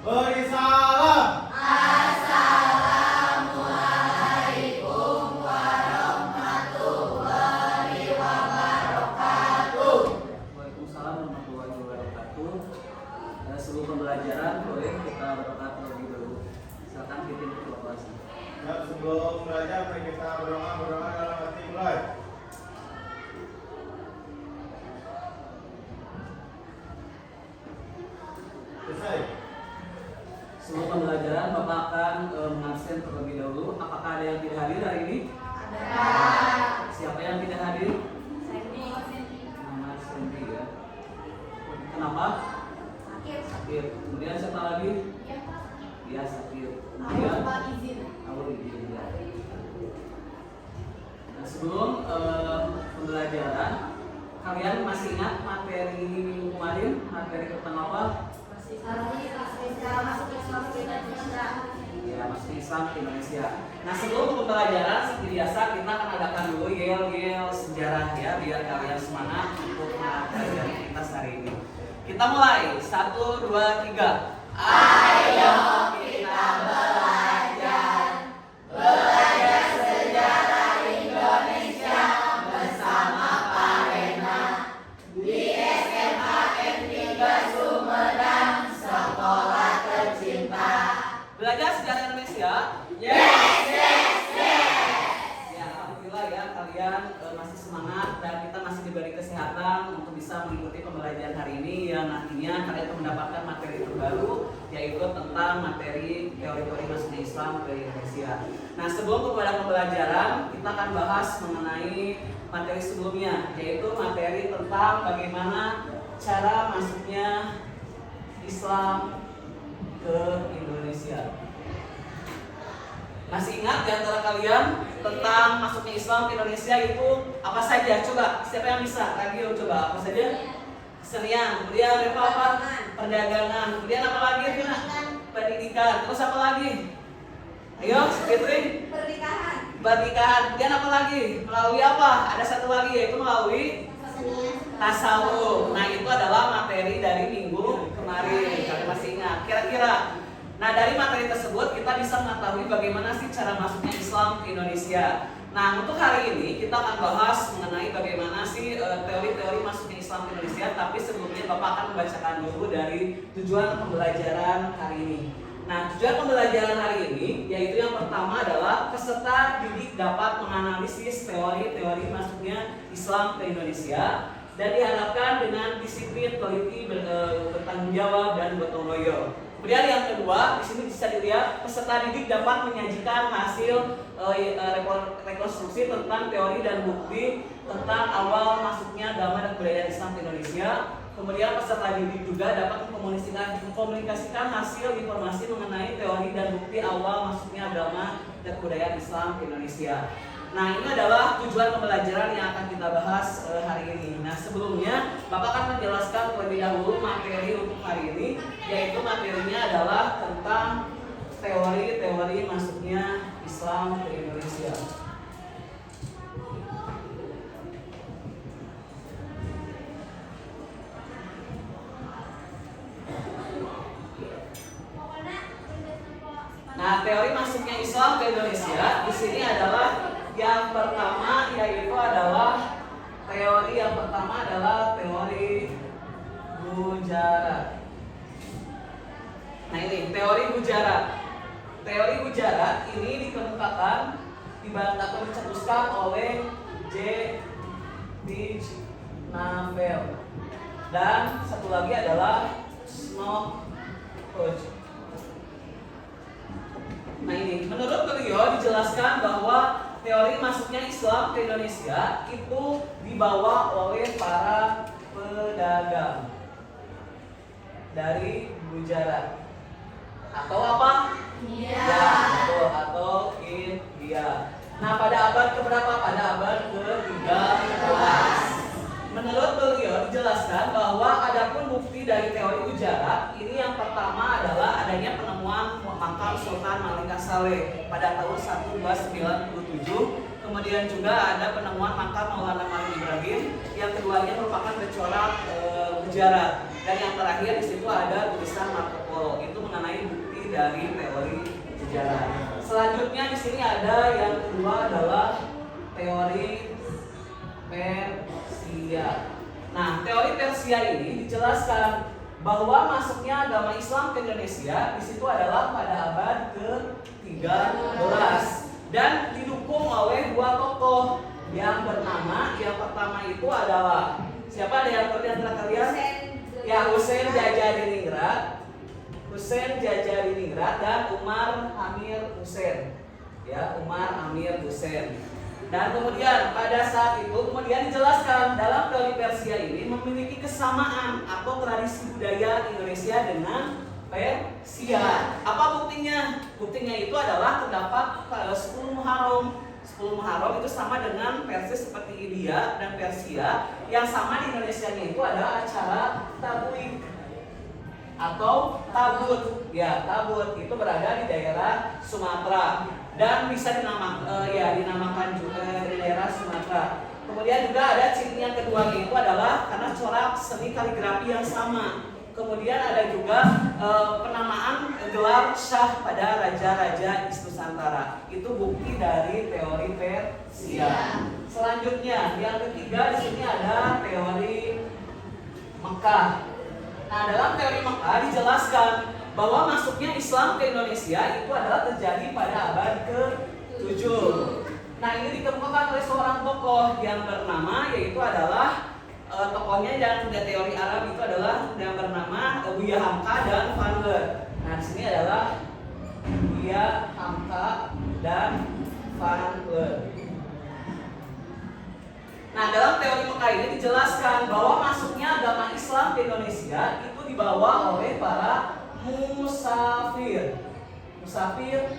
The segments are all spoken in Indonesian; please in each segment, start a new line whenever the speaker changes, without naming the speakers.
Beri salam.
Assalamualaikum warahmatullahi wabarakatuh.
Waalaikumsalam warahmatullahi wabarakatuh. Sebelum pembelajaran boleh kita berdoa terlebih dahulu. Silakan pimpin ketua kelas.
Ya, sebelum belajar mari kita berdoa dalam hati mulai. Selesai.
Sebelum pembelajaran Bapak akan mengabsen terlebih dahulu. Apakah ada yang tidak hadir hari ini?
Ada.
Siapa yang tidak hadir?
Sandy.
Nama Sandy ya. Kenapa? Sakit. Kemudian siapa lagi? Dia sakit. Kemudian Awal izin ya. Nah, sebelum pembelajaran, kalian masih ingat materi minggu kemarin? Materi tentang apa? Ya, masuk Islam di Indonesia. Nah, sebelum pembelajaran seperti biasa kita akan adakan dulu yel-yel sejarah ya, biar kalian semangat untuk pelajaran kita hari ini. Kita mulai 1, 2, 3.
Ayo kita belajar sejarah Indonesia bersama Pak Rena di SMA N3 Sumedang, sekolah tercinta.
Belajar sejarah Indonesia.
Yes.
Ya, alhamdulillah ya kalian masih semangat dan kita masih diberi kesehatan untuk bisa mengikuti pembelajaran hari ini yang nantinya kalian akan mendapatkan materi terbaru yaitu tentang materi teori-teori masuknya Islam ke Indonesia. Nah, sebelum kepada pembelajaran kita akan bahas mengenai materi sebelumnya yaitu materi tentang bagaimana cara masuknya Islam ke Indonesia. Masih ingat di antara kalian tentang masuknya Islam ke Indonesia itu apa saja? Coba, siapa yang bisa? Radio, coba apa saja? Kesenian, kemudian apa? Perdagangan, kemudian apa lagi? Pendidikan, terus apa lagi? Ayo, Fitri. Pernikahan, kemudian apa lagi? Melalui apa? Ada satu lagi yaitu melalui tasawuf. Nah, itu adalah materi dari minggu kemarin. Kalian masih ingat? Kira-kira. Nah, dari materi tersebut kita bisa mengetahui bagaimana sih cara masuknya Islam ke Indonesia. Nah, untuk hari ini kita akan bahas mengenai bagaimana sih teori-teori masuknya Islam ke Indonesia. Tapi sebelumnya Bapak akan membacakan dulu dari tujuan pembelajaran hari ini. Nah, tujuan pembelajaran hari ini yaitu yang pertama adalah peserta didik dapat menganalisis teori-teori masuknya Islam ke Indonesia dan diharapkan dengan disiplin, teliti, bertanggung jawab dan gotong royong. Kemudian yang kedua, di sini bisa dilihat peserta didik dapat menyajikan hasil rekonstruksi tentang teori dan bukti tentang awal masuknya agama dan budaya Islam ke Indonesia. Kemudian peserta didik juga dapat mengkomunikasikan hasil informasi mengenai teori dan bukti awal masuknya agama dan budaya Islam ke Indonesia. Nah, ini adalah tujuan pembelajaran yang akan kita bahas hari ini. Nah, sebelumnya Bapak akan menjelaskan terlebih dahulu materi untuk hari ini, yaitu materinya adalah tentang teori-teori masuknya Islam ke Indonesia. Nah, teori masuknya Islam ke Indonesia di sini adalah yang pertama yaitu adalah teori Gujarat. Nah, ini teori Gujarat. Teori Gujarat ini dikemukakan atau dicetuskan oleh J. B. Navel dan satu lagi adalah Snodgrass. Nah, ini menurut beliau dijelaskan bahwa teori masuknya Islam ke Indonesia itu dibawa oleh para pedagang dari Gujarat atau apa?
India.
Ya, betul, atau India. Nah, pada abad keberapa? Pada abad ke-13. Menurut beliau dijelaskan bahwa adapun bukti dari teori Gujarat ini yang pertama adalah adanya penemuan makam Sultan Malik Saleh pada tahun 1297. Kemudian juga ada penemuan makam Maulana Malik Ibrahim. Yang keduanya merupakan bercorak Gujarat. Dan yang terakhir di situ ada tulisan Marco Malioboro. Itu mengenai bukti dari teori sejarah. Selanjutnya di sini ada yang kedua adalah teori Persia. Nah, teori Persia ini dijelaskan bahwa masuknya agama Islam ke Indonesia di situ adalah pada abad ke-13 dan didukung oleh dua tokoh yang bernama, yang pertama itu adalah siapa, ada yang tahu di antara kalian? Ya, Husain Jajadiningrat, dan Umar Amir Husain. Ya, Umar Amir Husain. Dan kemudian pada saat itu kemudian dijelaskan dalam teori Persia ini memiliki kesamaan atau tradisi budaya Indonesia dengan Persia. Apa buktinya? Buktinya itu adalah terdapat 10 Muharram. 10 Muharram itu sama dengan Persis seperti India dan Persia. Yang sama di Indonesianya itu ada acara Tablik atau Tabut. Ya, Tabut itu berada di daerah Sumatera dan bisa dinamakan juga di daerah Sumatera. Kemudian juga ada ciri yang kedua itu adalah karena corak seni kaligrafi yang sama. Kemudian ada juga penamaan gelar syah pada raja-raja Nusantara. Itu bukti dari teori Persia. Selanjutnya yang ketiga di sini ada teori Mekah. Nah, dalam teori Mekah dijelaskan bahwa masuknya Islam ke Indonesia itu adalah terjadi pada abad ke-7. Nah, ini dikemukakan oleh seorang tokoh yang bernama yaitu adalah tokohnya dan teori Arab itu adalah yang bernama Buya Hamka dan Van Leer. Nah, di sini adalah Buya Hamka dan Van Leer. Nah, dalam teori Mekah ini dijelaskan bahwa masuknya agama Islam ke Indonesia itu dibawa oleh para musafir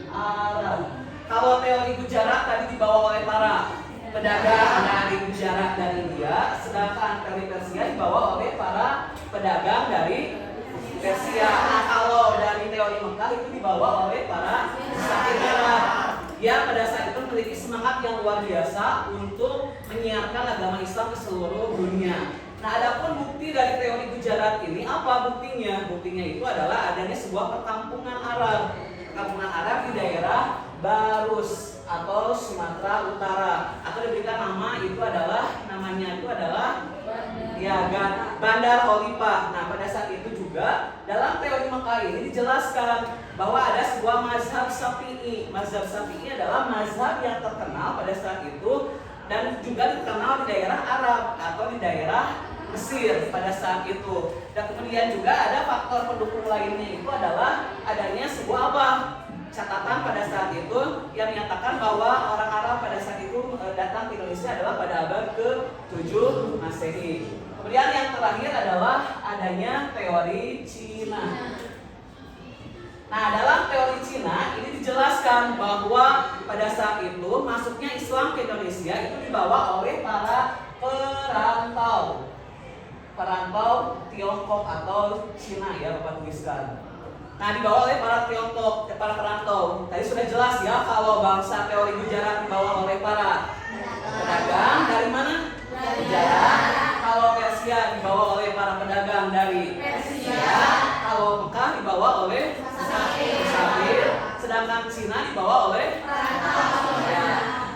Arab. Kalau teori Gujarat tadi dibawa oleh para pedagang dari Gujarat dan India, sedangkan teori Persia dibawa oleh para pedagang dari Persia. Nah, kalau dari teori Mekah itu dibawa oleh para musafir Arab yang pada saat itu memiliki semangat yang luar biasa untuk menyiarkan agama Islam ke seluruh dunia. Nah, adapun bukti dari teori Gujarat ini apa buktinya? Buktinya itu adalah adanya sebuah perkampungan Arab di daerah Barus atau Sumatera Utara, atau diberikan nama itu adalah Bandar Khalifah. Nah, pada saat itu juga dalam teori Mekah ini dijelaskan bahwa ada sebuah mazhab Syafi'i. Mazhab Syafi'i adalah mazhab yang terkenal pada saat itu dan juga dikenal di daerah Arab atau di daerah Mesir pada saat itu. Dan kemudian juga ada faktor pendukung lainnya itu adalah adanya sebuah catatan pada saat itu yang menyatakan bahwa orang Arab pada saat itu datang ke Indonesia adalah pada abad ke-7 Masehi. Kemudian yang terakhir adalah adanya teori Cina. Nah, dalam teori Cina ini dijelaskan bahwa pada saat itu masuknya Islam ke Indonesia itu dibawa oleh para perantau Tiongkok atau Cina, ya Bapak tuliskan. Nah, dibawa oleh para Tiongkok, para perantau. Tadi sudah jelas ya kalau bangsa teori Gujarat dibawa oleh para pedagang dari mana? Gujarat. Kalau Persia dibawa oleh para pedagang dari Persia. Kalau Mekah dibawa oleh musafir. Sedangkan Cina dibawa oleh perantau.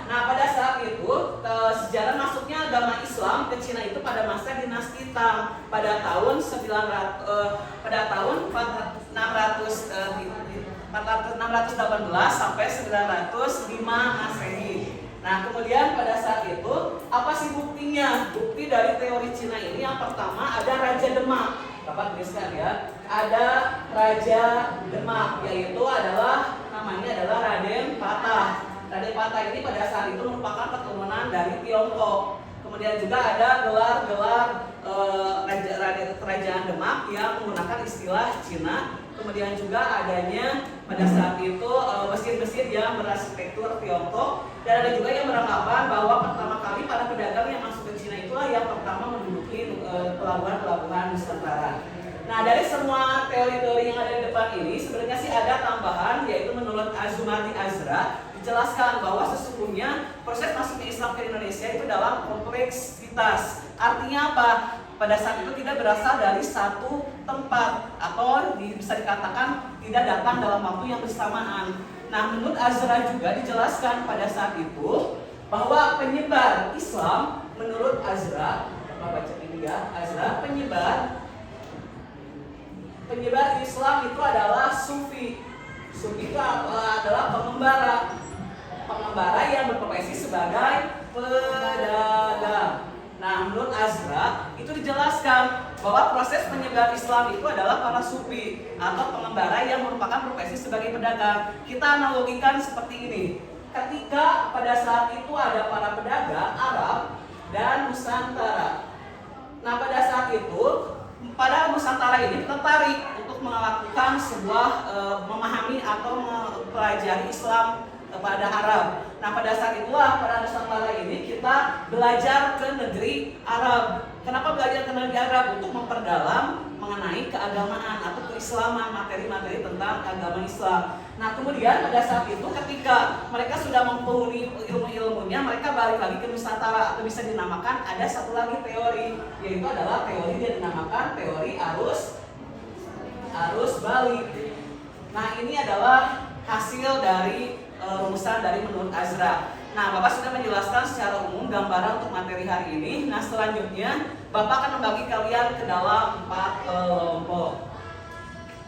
Nah, pada saat itu sejarah masuknya agama Islam ke Cina itu pada masa dinasti Tang pada tahun 618 sampai 905 Masehi. Nah, kemudian pada saat itu apa sih buktinya? Bukti dari teori Cina ini yang pertama ada Raja Demak. Bapak tuliskan ya. Ada Raja Demak, yaitu namanya adalah Raden Patah. Raden Patah ini pada saat itu merupakan keturunan dari Tiongkok. Kemudian juga ada gelar-gelar kerajaan Demak yang menggunakan istilah Cina. Kemudian juga adanya pada saat itu mesin-mesin yang berarsitektur Tiongkok. Dan ada juga yang beranggapan bahwa pertama kali para pedagang yang masuk ke Cina itulah yang pertama menduduki pelabuhan-pelabuhan Nusantara. Nah, dari semua teori-teori yang ada di depan ini sebenarnya sih ada tambahan, yaitu menurut Azumati Azra dijelaskan bahwa sesungguhnya proses masuknya Islam ke Indonesia itu dalam kompleksitas. Artinya apa? pada saat itu tidak berasal dari satu tempat atau bisa dikatakan tidak datang dalam waktu yang bersamaan. Nah, menurut Azra juga dijelaskan pada saat itu bahwa penyebar Islam menurut Azra, baca ini ya, Azra, penyebar Islam itu adalah sufi. Sufi itu adalah pengembara yang berprofesi sebagai pedagang. Nah, menurut Azra itu dijelaskan bahwa proses penyebar Islam itu adalah para sufi atau pengembara yang merupakan profesi sebagai pedagang. Kita analogikan seperti ini. Ketika pada saat itu ada para pedagang Arab dan Nusantara. Nah, pada saat itu pada Nusantara ini tertarik untuk melakukan sebuah memahami atau mempelajari Islam kepada Arab. Nah, pada saat itulah pada Nusantara ini kita belajar ke negeri Arab. Kenapa belajar ke negeri Arab? Untuk memperdalam mengenai keagamaan atau keislaman, materi-materi tentang agama Islam. Nah, kemudian pada saat itu ketika mereka sudah mempunyai ilmu-ilmunya, mereka balik lagi ke Nusantara atau bisa dinamakan ada satu lagi teori, yaitu adalah teori yang dinamakan teori arus balik. Nah, ini adalah hasil dari rumusan dari menurut Azra. Nah, Bapak sudah menjelaskan secara umum gambaran untuk materi hari ini. Nah, selanjutnya Bapak akan membagi kalian ke dalam 4 kelompok.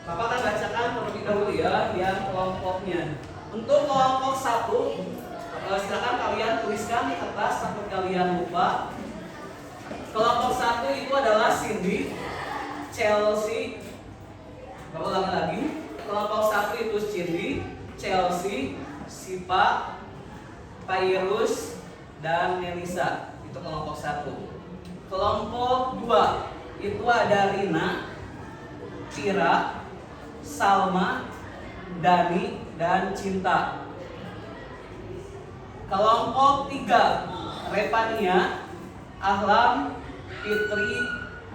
Bapak akan bacakan terlebih dahulu ya yang kelompoknya. Untuk kelompok 1, silakan kalian tuliskan di kertas takut kalian lupa. Kelompok 1 itu adalah Cindy, Chelsea. Bapak ulangi lagi. Kelompok 1 itu Cindy, Chelsea, Sipa, Pairus, dan Melisa. Itu kelompok 1. Kelompok 2 itu ada Rina, Tira, Salma, Dani, dan Cinta. Kelompok 3 Repania, Ahlam, Fitri,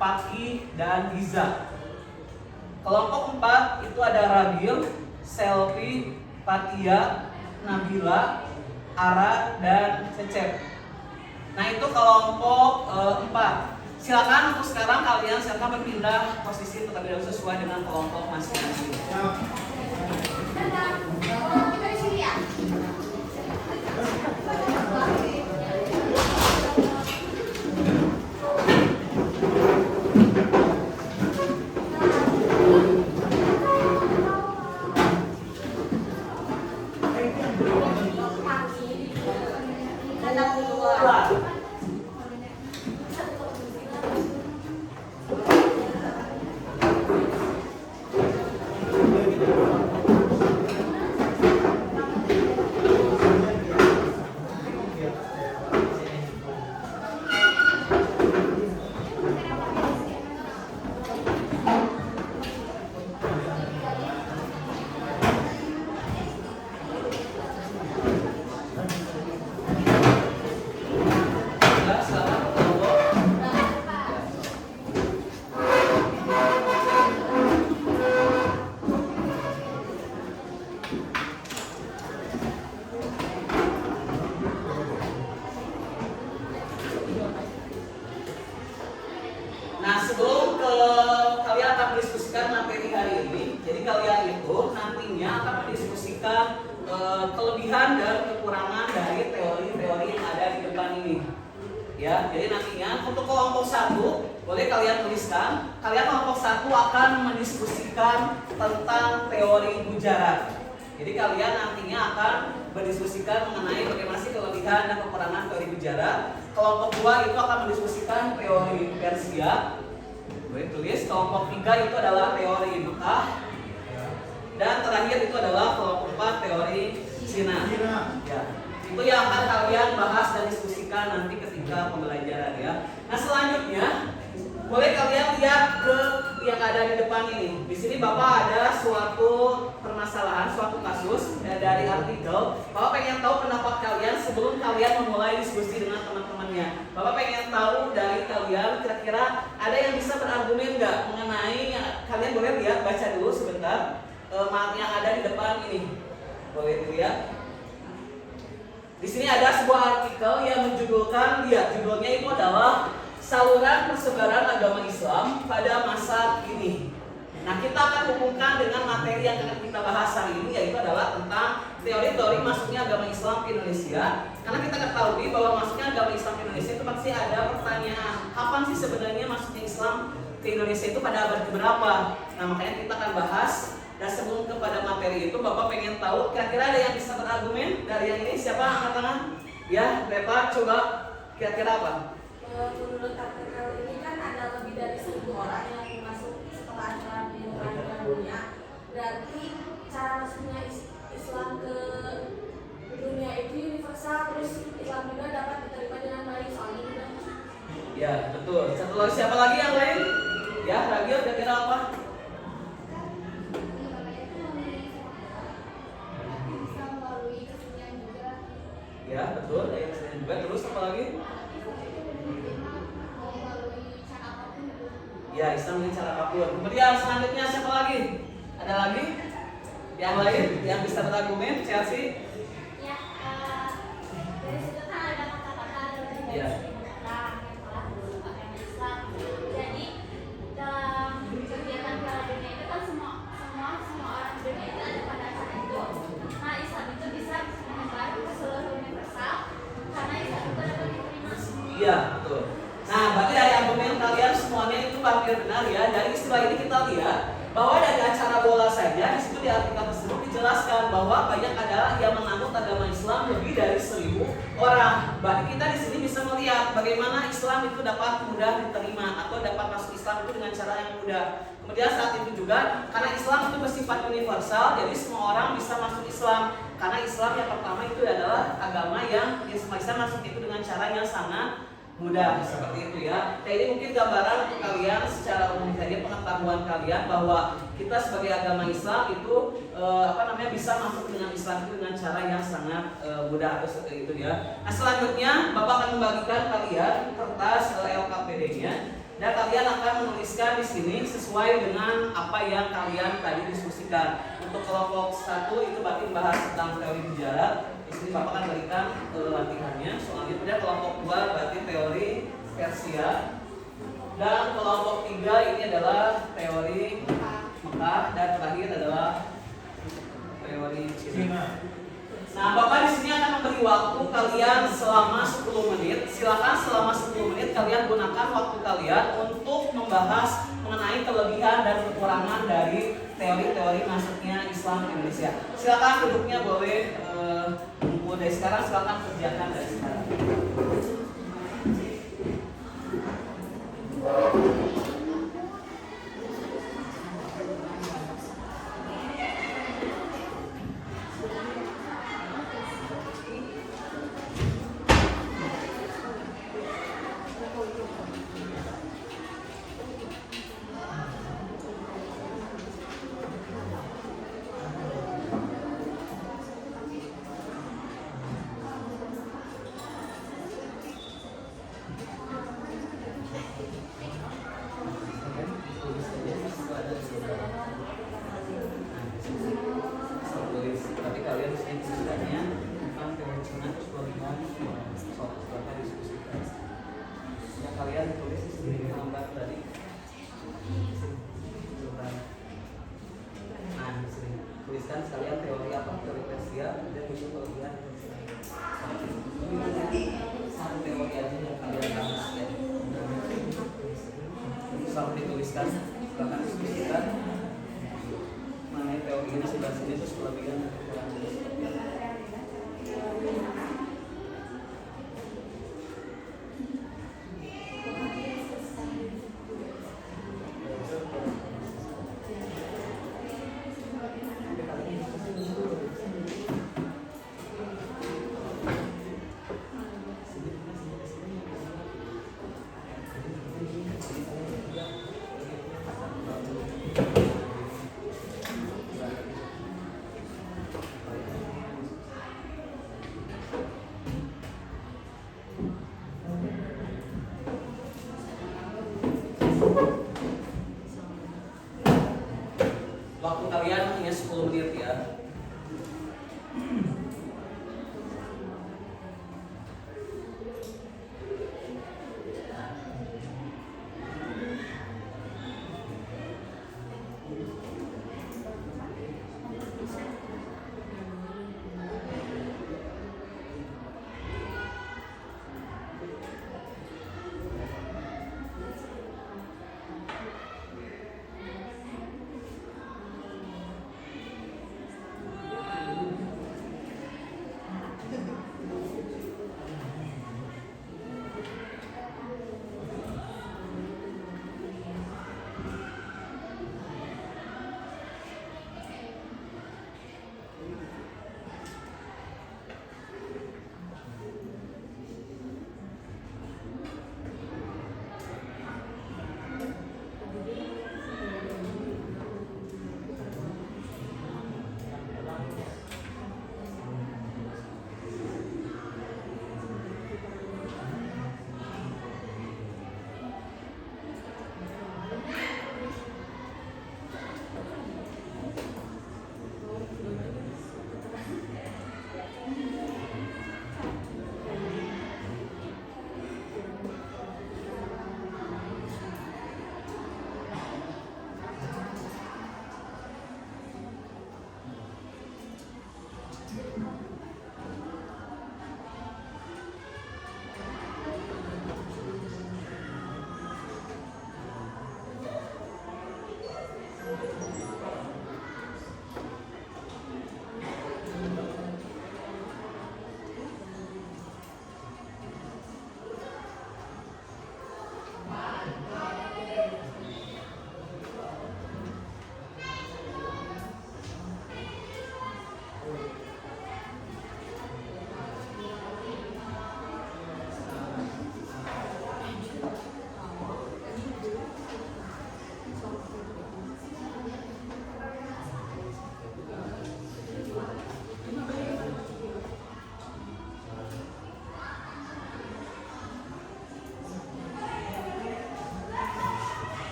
Paki, dan Giza. Kelompok 4 itu ada Rabil, Selvi, Fatia, Nabila, Ara, dan Cecep. Nah, itu kelompok 4. Silakan untuk sekarang kalian silakan berpindah posisi terlebih dahulu sesuai dengan kelompok masing-masing. Nah, sebelum kalian akan mendiskusikan materi hari ini, jadi kalian itu nantinya akan mendiskusikan kelebihan dan kekurangan dari teori-teori yang ada di depan ini. Ya, jadi nantinya untuk kelompok 1 boleh kalian tuliskan. Kalian kelompok 1 akan mendiskusikan tentang teori Gujarat. Jadi kalian nantinya akan berdiskusikan mengenai bagaimana sih kelebihan dan kekurangan teori Gujarat. Kelompok 2 itu akan mendiskusikan teori Persia. Boleh tulis. Kelompok 3 itu adalah teori Mekah. Dan terakhir itu adalah kelompok 4 teori Cina. Ya. Itu yang akan kalian bahas dan diskusikan nanti ketika pembelajaran ya. Nah, selanjutnya boleh kalian lihat ke yang ada di depan ini. Di sini Bapak ada suatu permasalahan, suatu kasus dari artikel. Bapak pengen tahu pendapat kalian sebelum kalian memulai diskusi dengan teman-temannya. Bapak pengen tahu dari kalian kira-kira ada yang bisa berargumen nggak mengenai kalian boleh lihat, baca dulu sebentar yang ada di depan ini. Boleh dilihat. Di sini ada sebuah artikel yang menjudulkan, lihat judulnya itu adalah saluran persebaran agama Islam pada masa ini. Nah, kita akan hubungkan dengan materi yang akan kita bahas hari ini, yaitu adalah tentang teori-teori masuknya agama Islam ke Indonesia. Karena kita ketahui bahwa masuknya agama Islam ke Indonesia itu pasti ada pertanyaan, kapan sih sebenarnya masuknya Islam ke Indonesia itu pada abad keberapa? Nah, makanya kita akan bahas. Dan sebelum kepada materi itu, Bapak pengen tahu kira-kira ada yang bisa berargumen dari yang ini? Siapa angkat tangan? Ya, Bapak coba kira-kira apa?
Menurut artikel ini kan ada lebih dari 1.000 orang yang masuk setelah Islam di dunia. Berarti cara masuknya Islam ke dunia itu universal, terus Islam juga dapat diterima dengan baik soalnya juga.
Ya, betul. Satu lagi, siapa lagi yang lain? Ya, Ragil kira-kira apa? Ya, betul. Ada yang saya juga. Terus apa lagi? Ya, Islam dengan cara apapun. Kemudian selanjutnya siapa lagi? Ada lagi? Yang lain yang bisa berargumen? Chelsea?
Ya, dari situ kan ada kata-kata dari
Ya.
Islam yang telah berubah Islam. Jadi dalam kegiatan Piala Dunia itu kan semua orang dunia itu ada pada acara itu. Nah, Islam itu bisa menyebar ke seluruh universal karena Islam itu dapat diterima.
Iya, betul. Nah, berarti dari argumen kalian semuanya itu hampir benar ya. Dari istilah ini kita lihat bahwa dari acara bola saja di situ di artikel tersebut dijelaskan bahwa banyak adalah yang menganut agama Islam lebih dari 1.000 orang. Berarti kita di sini bisa melihat bagaimana Islam itu dapat mudah diterima atau dapat masuk Islam itu dengan cara yang mudah. Kemudian saat itu juga karena Islam itu bersifat universal, jadi semua orang bisa masuk Islam. Karena Islam yang pertama itu adalah agama yang bisa masuk itu dengan cara yang sangat mudah, seperti itu ya. Nah, ini mungkin gambaran untuk kalian secara umum saja, pengetahuan kalian bahwa kita sebagai agama Islam itu bisa masuk dengan Islam itu dengan cara yang sangat mudah atau seperti itu ya. Nah, selanjutnya Bapak akan membagikan kalian kertas LKPD-nya dan kalian akan menuliskan di sini sesuai dengan apa yang kalian tadi diskusikan. Untuk kelompok 1 itu berarti membahas tentang teori sejarah. Di sini Bapak akan berikan latihannya. Soalnya kemudian kelompok 2 berarti teori Persia. Dan kelompok 3 ini adalah teori Mekah dan terakhir adalah teori Cina. Nah, Bapak di sini akan memberi waktu kalian selama 10 menit. Silakan selama 10 menit kalian gunakan waktu kalian untuk membahas mengenai kelebihan dan kekurangan dari teori-teori masuknya Islam ke Indonesia. Silakan duduknya boleh mulai dari sekarang, silakan kerjakan dari sekarang. Tuliskan sekalian teori apa, teori Persia dan itu kelebihan satu teori aja yang kalian bahas ya. Selalu dituliskan, bahkan diskusikan mengenai teori ini sebelah sini terus kelebihan dan kekurangan.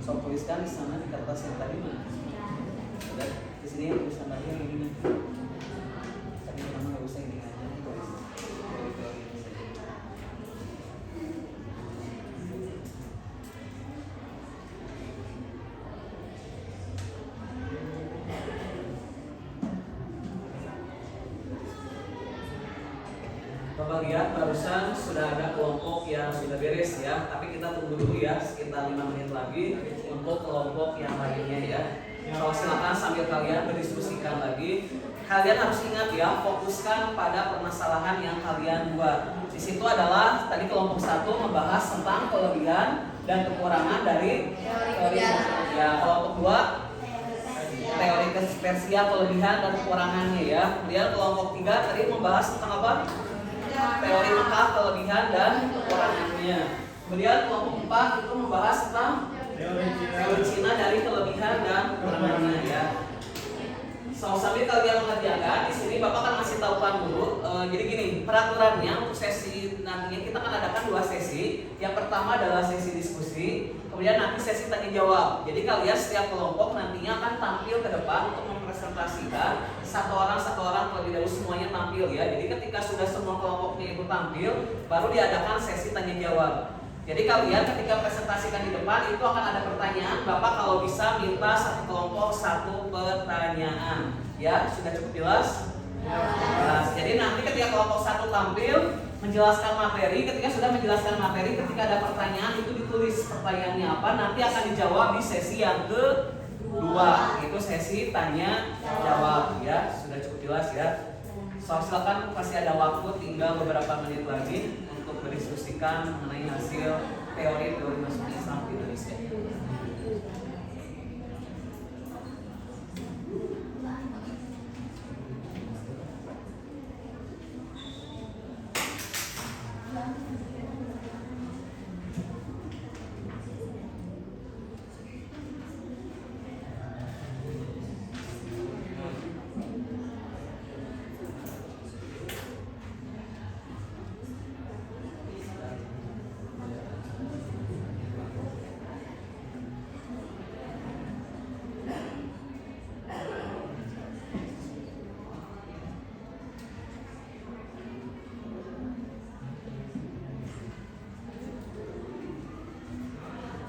So tuliskan di sana di kertas yang tadi mana? Udah di sini tulisan lagi yang ini. Tadi memang nggak usah ini aja tulis. Bapak lihat barusan sudah ada kelompok yang sudah beres ya, tapi kita tunggu dulu ya sekitar 5 menit lagi untuk kelompok yang lainnya ya. So, silakan sambil kalian berdiskusikan lagi. Kalian harus ingat ya, fokuskan pada permasalahan yang kalian buat. Di situ adalah tadi kelompok 1 membahas tentang kelebihan dan kekurangan dari teori. Ya, kelompok 2 teori dispersia, kelebihan dan kekurangannya ya. Kemudian kelompok 3 tadi membahas tentang apa? Teori lengkap, kelebihan dan kekurangannya. Kemudian kelompok 4 itu membahas tentang teori Cina dari kelebihan dan kekurangannya ya. So, sambil kalian mengerjakan, di sini Bapak akan masih tahukan dulu. Jadi gini, peraturannya untuk sesi nantinya kita akan adakan 2 sesi. Yang pertama adalah sesi diskusi, kemudian nanti sesi tanya jawab. Jadi kalian setiap kelompok nantinya akan tampil ke depan untuk mempresentasikan satu orang terlebih dahulu, semuanya tampil ya. Jadi ketika sudah semua kelompoknya itu tampil, baru diadakan sesi tanya jawab. Jadi kalian ketika presentasikan di depan itu akan ada pertanyaan, Bapak kalau bisa minta satu kelompok 1 pertanyaan. Ya, sudah cukup jelas? Jelas. Jadi nanti ketika kelompok 1 tampil menjelaskan materi, ketika sudah menjelaskan materi, ketika ada pertanyaan itu ditulis pertanyaannya apa, nanti akan dijawab di sesi yang kedua, itu sesi tanya jawab ya. Sudah cukup jelas ya? So, silakan, masih ada waktu tinggal beberapa menit lagi untuk berdiskusikan mengenai hasil teori masuk Islam di Indonesia.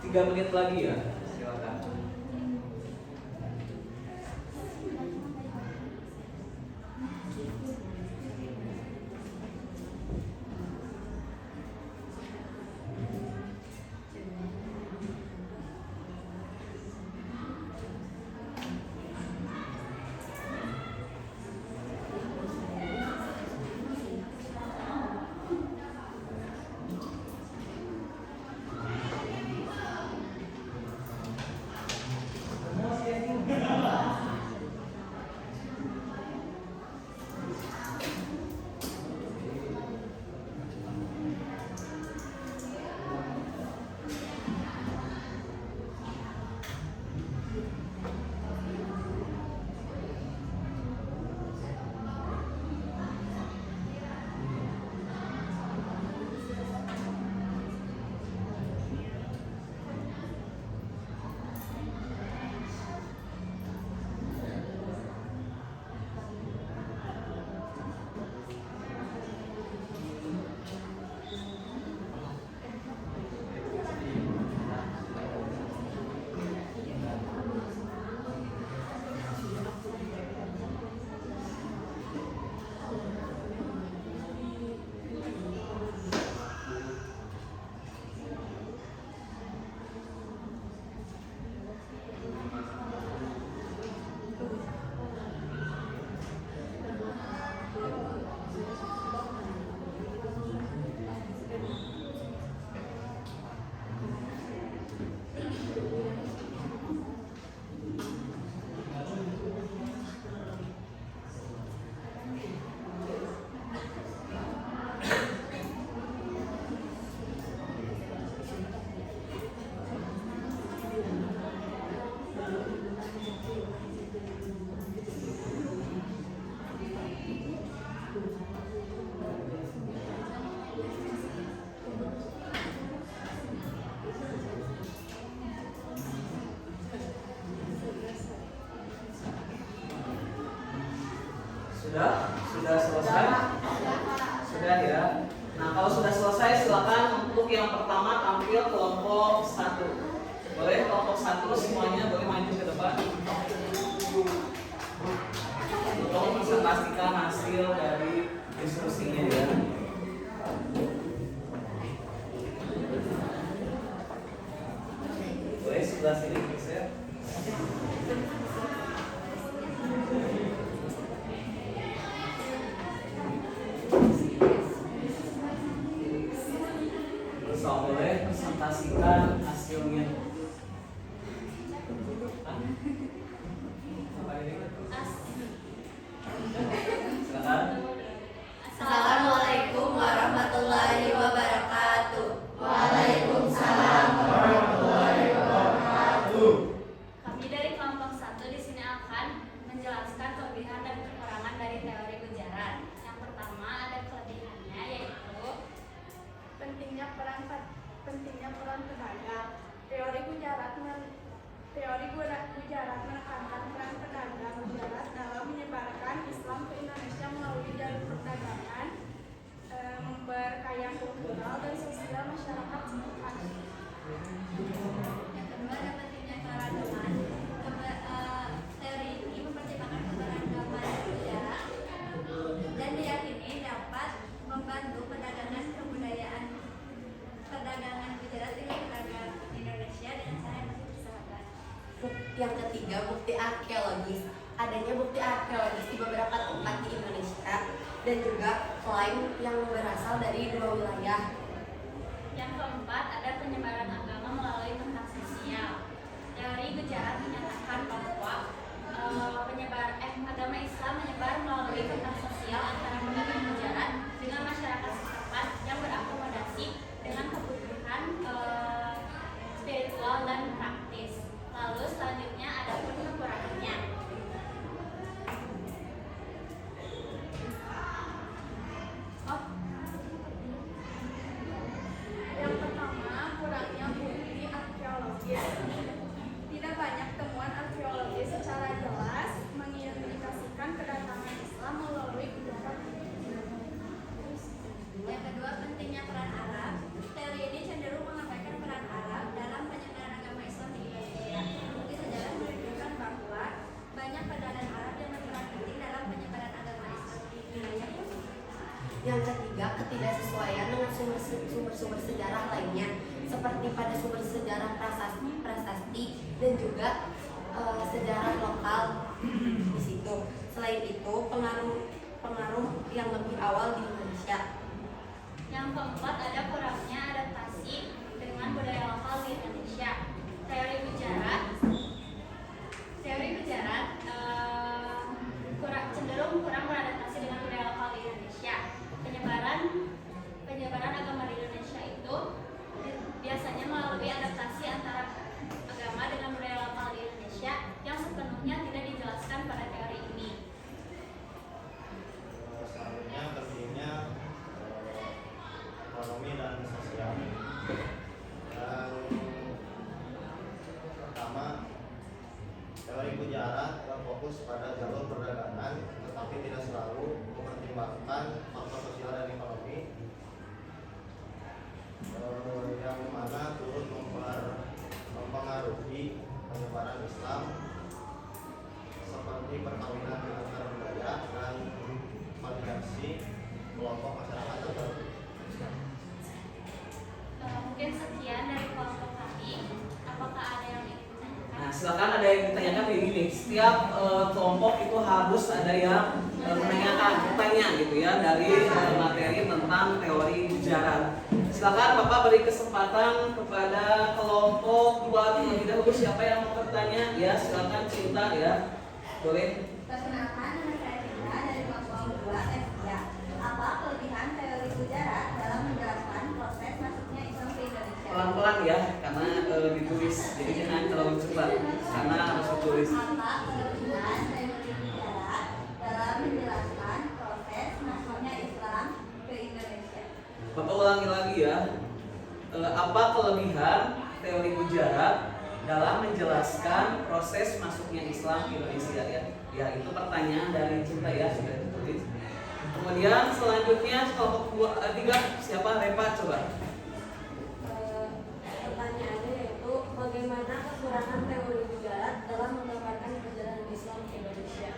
Tiga menit lagi ya, silakan. Sudah selesai? Sudah ya. Nah, kalau sudah selesai silakan untuk yang pertama tampil kelompok 1. Boleh kelompok 1 semuanya boleh maju ke depan untuk presentasikan hasil dari diskusinya ya. Boleh sebelah sini geser. persilakan hasilnya. Silakan.
Assalamualaikum warahmatullahi wabarakatuh.
Waalaikumsalam
warahmatullahi wabarakatuh.
Kami dari kelompok 1 di sini akan menjelaskan kelebihan dan kekurangan dari teori Gujarat. Yang pertama ada kelebihannya yaitu pentingnya peran pedagang. Teori Gujarat menekankan peran pedagang Gujarat dalam menyebarkan Islam ke Indonesia melalui jalur perdagangan, memperkaya kultural dan sosial masyarakat setempat. Yang kedua ada pentingnya keragaman. Teori ini mempertimbangkan keberagaman Gujarat dan diyakini dapat membantu perdagangan kebudayaan perdagangan Gujarat dengan pedagang Indonesia dengan cara yang masih bersahabat.
Yang ketiga, bukti arkeologis. Adanya bukti arkeologis di beberapa tempat di Indonesia dan juga klaim yang berasal dari 2 wilayah.
Yang keempat ada penyebaran agama melalui kontak sosial. Teori Gujarat menyatakan bahwa agama Islam menyebar melalui kontak sosial antara pedagang Gujarat dengan masyarakat setempat yang berakomodasi dengan kebutuhan spiritual dan praktis. Lalu selanjutnya ada pun kekurangannya. Yang pertama, kurangnya bukti arkeologis. Tidak banyak temuan arkeologis secara jelas mengindikasikan kedatangan Islam melalui Gujarat. Yang kedua, pentingnya peran Arab. Teori ini cenderung mengabaikan peran Arab dalam penyebaran agama Islam di Indonesia. Bukti sejarah menunjukkan bahwa banyak pedagang Arab yang berperan penting dalam penyebaran agama Islam di wilayah ini.
Yang ketiga, ketidaksesuaian dengan sumber-sumber sejarah lainnya seperti pada sumber sejarah prasasti dan juga sejarah lokal di situ. Selain itu, pengaruh yang lebih awal di Indonesia.
Yang keempat ada kurangnya adaptasi dengan budaya lokal di Indonesia. Teori Gujarat cenderung kurang beradaptasi dengan budaya lokal di Indonesia. Penyebaran agama di Indonesia itu biasanya melalui adaptasi antara agama dengan budaya lokal di Indonesia yang sepenuhnya tidak dijelaskan pada teori ini.
Selanjutnya pentingnya ekonomi dan sosial. Yang pertama, teori Gujarat berfokus pada jalur perdagangan, tetapi tidak selalu mempertimbangkan faktor sosial dan ekonomi, yang mana turut mempengaruhi penyebaran Islam seperti perkawinan antar budaya dan validasi kelompok masyarakat tertentu.
Mungkin sekian dari kelompok kami. Apakah ada yang ingin ditanyakan?
Nah, silakan ada yang ditanyakan begini. Setiap kelompok itu harus ada yang bertanya gitu ya dari materi tentang teori Gujarat. Silakan Bapak beri kesempatan kepada kelompok buat terlebih dahulu siapa yang mau bertanya. Ya, silakan Cinta ya. Boleh.
Perkenalkan, nama saya Cinta dari kelompok 2 F3. Apa kelebihan teori Gujarat dalam menjelaskan proses masuknya Islam ke Indonesia?
Pelan-pelan ya, karena ditulis. Jadi jangan terlalu cepat karena harus ditulis.
Apa kelebihan teori Gujarat dalam menjelaskan proses masuknya Islam ke Indonesia?
Bapak ulangi lagi ya. Apa kelebihan teori Gujarat dalam menjelaskan proses masuknya Islam ke Indonesia ya? Ya, itu pertanyaan dari Cinta ya, sudah ditulis. Kemudian selanjutnya kelompok 3 siapa? Repa coba.
Pertanyaannya yaitu bagaimana kekurangan teori Gujarat dalam menggambarkan perjalanan Islam ke Indonesia.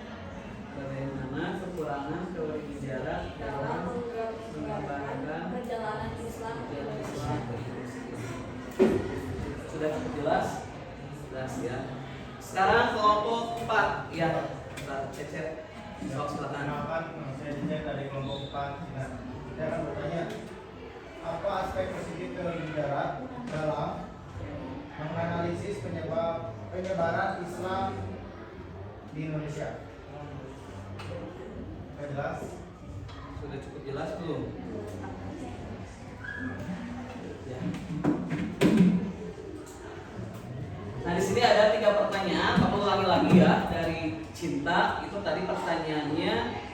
Bagaimana kekurangan teori Gujarat dalam menggambarkan
perjalanan Islam ke Indonesia.
Sudah cukup jelas? Jelas ya. Sekarang kelompok 4 ya. Cek. Sok silakan.
Kenalkan, saya Cicek dari kelompok 4. Saya akan bertanya, apa aspek positif teori Gujarat dalam
penyebaran Islam di Indonesia. Sudah jelas?
Sudah cukup jelas belum? Ya. Nah, di sini ada 3 pertanyaan. Kamu ulangi lagi ya dari Cinta. Itu tadi pertanyaannya,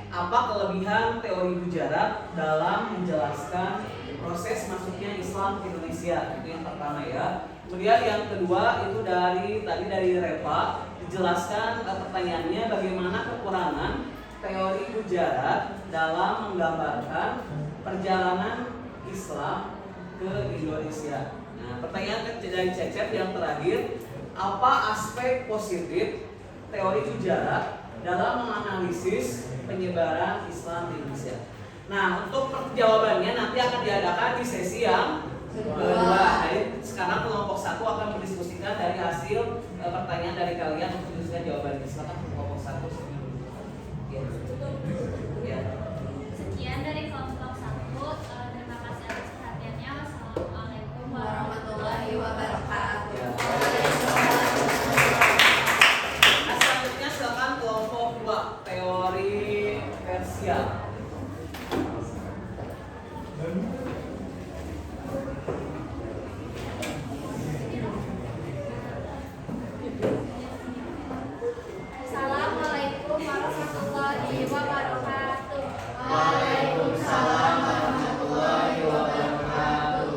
apa kelebihan teori Gujarat dalam menjelaskan proses masuknya Islam ke Indonesia? Itu yang pertama ya. Kemudian yang kedua itu dari Reva, dijelaskan pertanyaannya bagaimana kekurangan teori Gujarat dalam menggambarkan perjalanan Islam ke Indonesia. Nah, pertanyaan dari Cecep yang terakhir, apa aspek positif teori Gujarat dalam menganalisis penyebaran Islam di Indonesia? Nah, untuk jawabannya nanti akan diadakan di sesi yang kedua. Jadi sekarang kelompok 1 akan mendiskusikan dari hasil pertanyaan dari kalian untuk mendiskusikan jawabannya. Silakan kelompok 1. Ya. Ya.
Sekian dari kelompok 1. Terima kasih atas perhatiannya. Wassalamualaikum warahmatullahi wabarakatuh.
Ya. Nah, selanjutnya silakan kelompok 2, teori Persia.
Assalamualaikum warahmatullahi wabarakatuh.
Waalaikumsalam warahmatullahi wabarakatuh.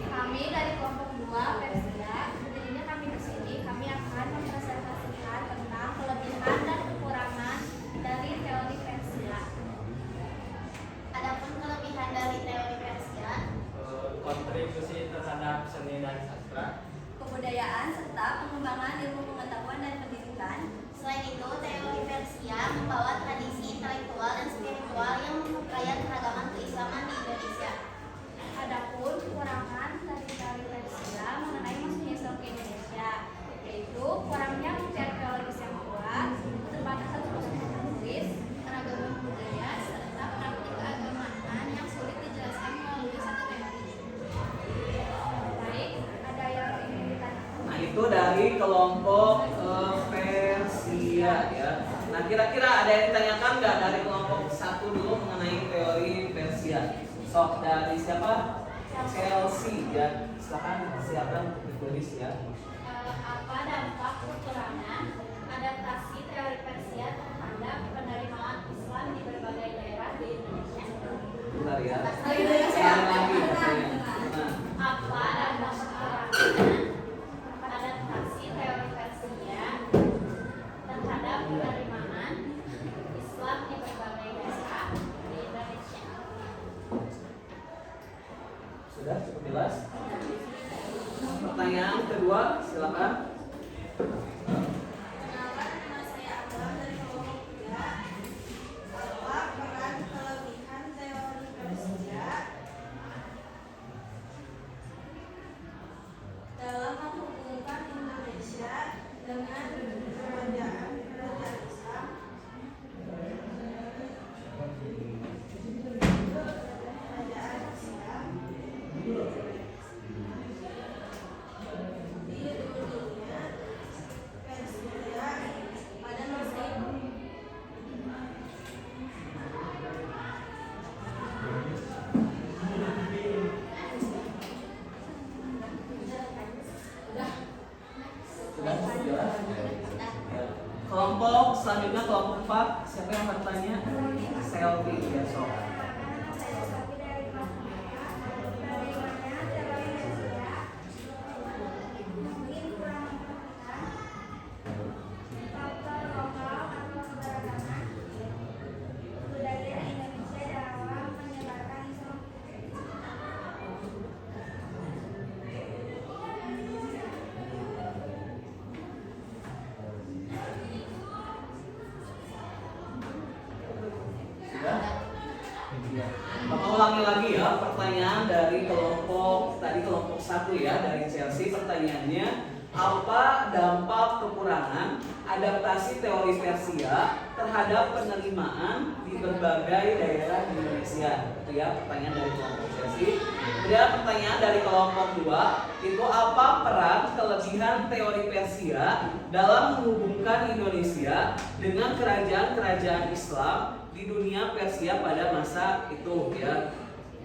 Kami dari kelompok 2 Persia. Sebenarnya kami di sini akan mempresentasikan tentang kelebihan dan kekurangan dari teori Persia. Adapun kelebihan dari teori Persia,
Kontribusi terhadap seni dan sastra.
kebudayaan serta pengembangan ilmu pengetahuan dan pendidikan. Selain itu, teori Persia membawa tradisi intelektual dan spiritual yang memperkaya keragaman keislaman di Indonesia. Adapun kekurangan dari teori Persia mengenai masuknya Islam ke Indonesia, yaitu kurangnya bukti arkeologis yang kuat, keterbatasan sumber tulis, keragaman budaya, serta praktik keagamaan yang sulit dijelaskan melalui satu teori. Baik, ada yang ingin ditanyakan?
Nah, itu dari kelompok Persia ya. Nah, kira-kira ada yang ditanyakan nggak dari kelompok 1 dulu mengenai teori Persia? Sok dari siapa? Chelsea ya. Silakan ditulis ya.
Apa dampak kekurangan adaptasi teori Persia terhadap penerimaan Islam di berbagai daerah di Indonesia?
Bentar ya.
Indonesia.
Sekali lagi pertanyaan. Nah,
Apa dampak kekurangan adaptasi teori Persia terhadap penerimaan Islam di berbagai daerah di Indonesia?
sudah cukup jelas? Pertanyaan kedua, silakan.
Kenalkan, nama saya Abang dari kelompok 3. Apa peran kelebihan teori Persia dalam menghubungkan Indonesia dengan kerajaan Islam? Kerajaan Islam di dunia Persia pada masa itu.
Sudah cukup jelas? Ya. Kelompok selanjutnya kelompok 4, siapa yang bertanya? Selfie ya, sok. Sudah? Ya. Maka ulangi lagi ya pertanyaan dari kelompok 1 ya, dari Chelsea. Pertanyaannya, Apa dampak kekurangan adaptasi teori Persia terhadap penerimaan di berbagai daerah di Indonesia? Itu ya pertanyaan dari kelompok sesi. Kemudian pertanyaan dari kelompok 2 itu apa peran kelebihan teori Persia dalam menghubungkan Indonesia dengan kerajaan-kerajaan Islam di dunia Persia pada masa itu ya.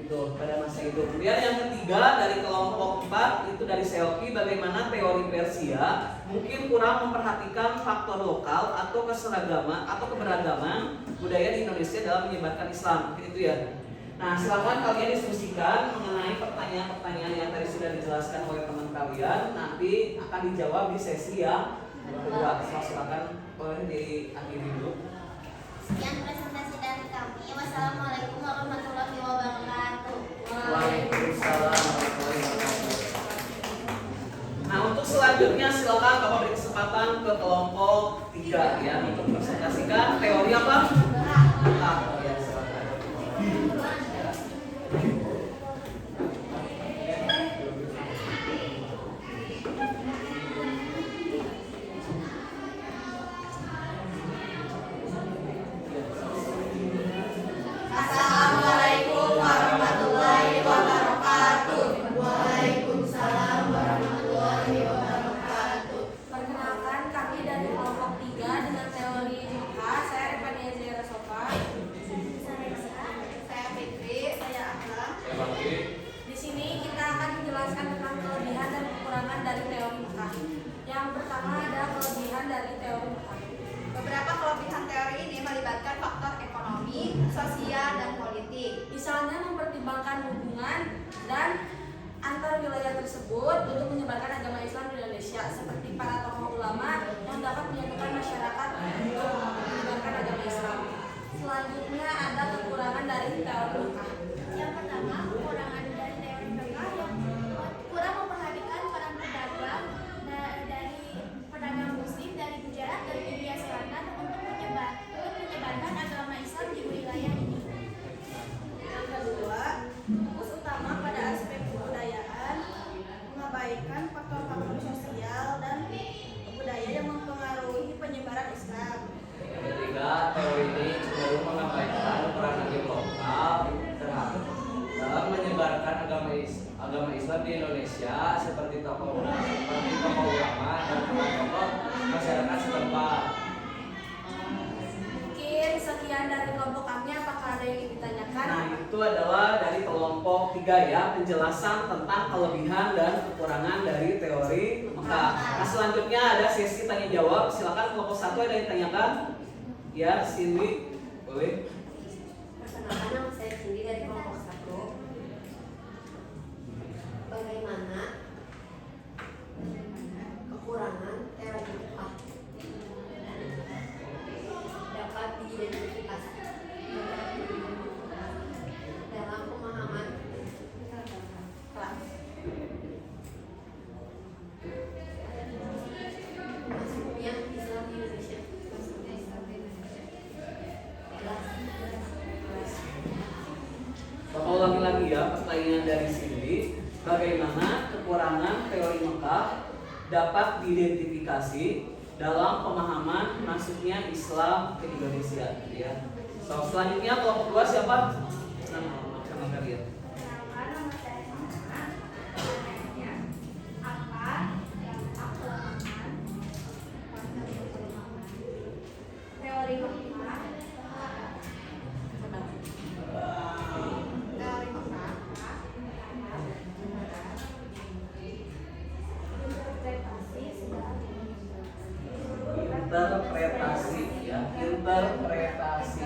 Itu pada masa itu. Kemudian yang ketiga dari kelompok 4 itu dari Selfie, bagaimana teori Persia mungkin kurang memperhatikan faktor lokal atau keseragaman atau keberagaman budaya di Indonesia dalam menyebarkan Islam. Mungkin itu ya. Nah, silakan kalian diskusikan mengenai pertanyaan-pertanyaan yang tadi sudah dijelaskan oleh teman kalian. Nanti akan dijawab di sesi yang kedua. Silakan boleh diakhiri dulu.
Sekian presentasi dari kami. Wassalamualaikum warahmatullahi wabarakatuh.
Waalaikumsalam warahmatullahi wabarakatuh. Nah, untuk selanjutnya silakan Bapak beri kesempatan ke kelompok 3 ya untuk presentasikan teori apa? Gerak. Ya, silakan.
Assalamualaikum warahmatullahi wabarakatuh. Waalaikumsalam warahmatullahi wabarakatuh. Perkenalkan, kami dari kelompok 3 dengan teori Mekah. Saya Rifania Zaira Sofa.
Saya Fitri, saya Akram.
Di sini kita akan menjelaskan tentang kelebihan dan kekurangan dari teori Mekah. Yang pertama ada kelebihan dari teori Mekah.
Beberapa kelebihan teori ini melibatkan faktor ekonomi, sosial, dan politik.
Misalnya mempertimbangkan hubungan dan antar wilayah tersebut untuk menyebarkan agama Islam di Indonesia, seperti para tokoh ulama yang dapat menyatukan masyarakat untuk menyebarkan agama Islam. Selanjutnya ada kekurangan dari teori Mekah.
Yang pertama, kekurangan dari teori Mekah yang kurang memperhatikan peran pedagang dari pedagang muslim dari Gujarat dan India Selatan untuk menyebarkan agama Islam di wilayah ini.
Yang kedua, fokus utama pada aspek kebudayaan, mengabaikan faktor-faktor sosial dan budaya yang mempengaruhi penyebaran Islam.
Yang ketiga, teori ini cenderung mengabaikan peran hakim lokal dalam menyebarkan agama Islam di Indonesia seperti tokoh ulama dan tokoh masyarakat setempat.
Mungkin sekian dari kelompok kami, apakah ada yang ingin ditanyakan?
Nah, itu adalah dari kelompok 3 ya, penjelasan tentang kelebihan dan kekurangan dari teori Mekah. Nah, selanjutnya ada sesi tanya jawab. Silakan kelompok 1 ada yang ditanyakan? Ya, Cindy, boleh.
Perkenalkan, nama saya Cindy dari kelompok 1. Bagaimana kekurangan teori Mekah dapat diidentifikasi dalam pemahaman masuknya Islam di Indonesia.
Bapak ulangi lagi ya pertanyaan dari Cindy. Bagaimana kekurangan teori Mekah dapat diidentifikasi dalam pemahaman masuknya Islam ke Indonesia ya. So, selanjutnya kelompok 2 siapa? Nama kalian.
Perkenalkan, nama saya Samara. Pertanyaannya, apa dampak kelemahan teori Mekah? Teori Mekah
Interpretasi ya, interpretasi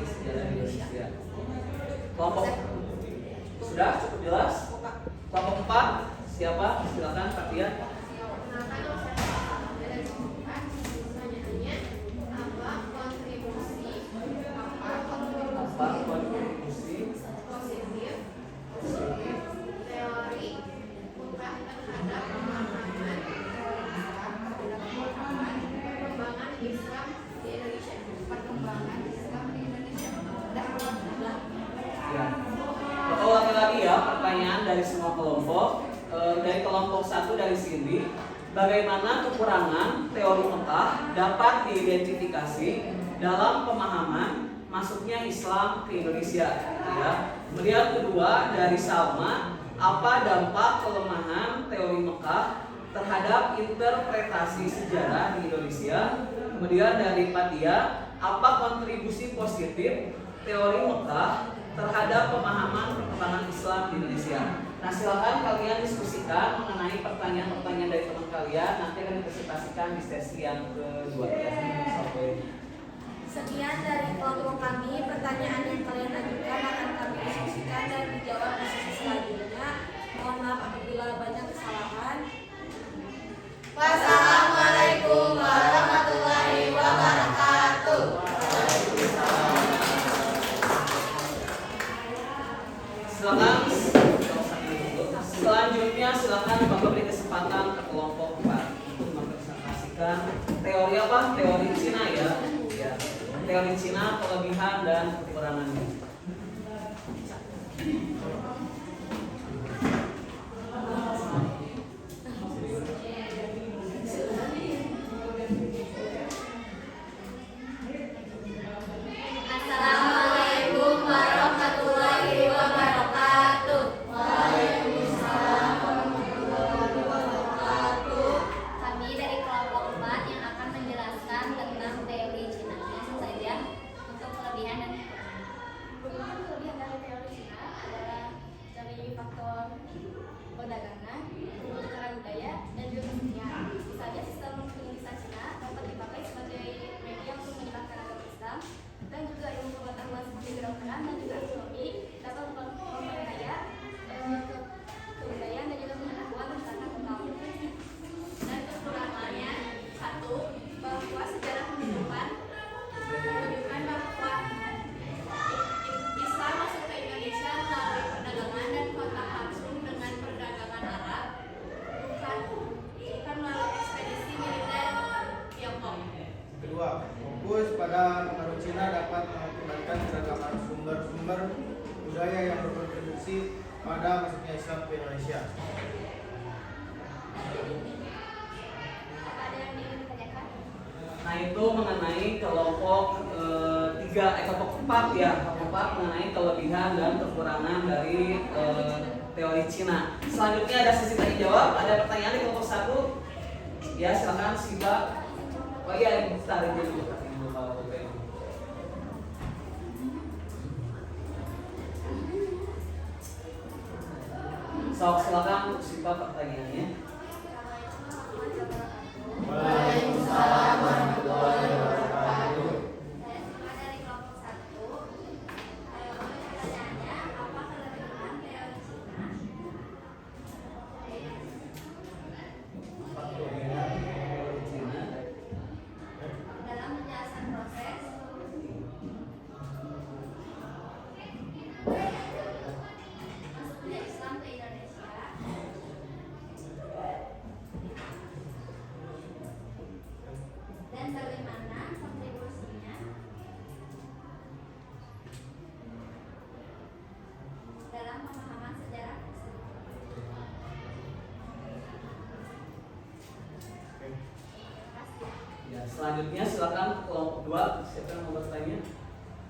sejarah Indonesia. Kelompok sudah cukup jelas? Kelompok 4 siapa? Silakan Fatia.
Perkenalkan, nama saya Samara dari kelompok 4. Pertanyaannya, apa kontribusi positif teori Mekah terhadap pemahaman perkembangan Islam di Indonesia.
Ya. Bapak ulangi lagi ya pertanyaan dari semua kelompok. kelompok. Dari kelompok 1 dari sini, bagaimana kekurangan teori Mekah dapat diidentifikasi dalam pemahaman masuknya Islam ke Indonesia. Ya. Kemudian kedua dari Salma, apa dampak kelemahan teori Mekah terhadap interpretasi sejarah di Indonesia? Kemudian dari Fatia, apa kontribusi positif teori Mekah terhadap pemahaman perkembangan Islam di Indonesia? Nah, silakan kalian diskusikan mengenai pertanyaan-pertanyaan dari teman kalian. Nanti akan dipresentasikan di sesi yang kedua.
Sekian dari kelompok kami. Pertanyaan yang kalian ajukan akan kami diskusikan dan dijawab di sesi selanjutnya. Mohon maaf apabila banyak kesalahan.
Wassalamualaikum warahmatullahi wabarakatuh.
Silakan. Selanjutnya silakan Bapak beri kesempatan ke kelompok 4 untuk mempresentasikan teori apa? Teori Cina ya. Teori Cina, kelebihan dan kekurangannya.
Assalamualaikum warahmatullahi wabarakatuh. Kami dari kelompok 4 yang akan menjelaskan tentang teori Cina. Langsung saja untuk kelebihan dan kekurangan.
Kelebihan dari teori Cina adalah dari faktor perdagangan, pertukaran budaya, dan juga kesenian. Misalnya sistem penulisan Cina dapat dipakai sebagai media untuk menyebarkan agama Islam, dan juga ilmu pengetahuan seperti kedokteran dan juga astronomi dapat memperkaya kebudayaan dan juga pengetahuan masyarakat lokal.
Dan kekurangannya, satu, bahwa sejarah menunjukkan bahwa Islam masuk ke Indonesia melalui perdagangan dan kontak langsung dengan perdagangan Arab, bukan melalui ekspedisi militer Tiongkok.
Kedua, fokus pada pengaruh Cina dapat mengakibatkan keragaman sumber-sumber budaya yang berkontribusi pada masuknya Islam ke Indonesia.
Apa ada yang ingin ditanyakan?
Nah, itu mengenai kelompok 4 ya. Kelompok 4 mengenai kelebihan dan kekurangan dari teori Cina. Selanjutnya ada sesi tanya jawab. Ada pertanyaan di kelompok 1. Ya, silakan Siva. Oh iya, tarik dulu. So, silakan Siva pertanyaannya.
Waalaikumsalam warahmatullahi wabarakatuh.
Saya Siva dari kelompok 1. Pertanyaannya, apa kelebihan teori Cina? Dalam menjelaskan proses masuknya Islam ke Indonesia. Dan bagaimana kontribusinya dalam pemahaman sejarah Islam.
Ya, selanjutnya silakan kelompok 2. Siapa yang mau bertanya?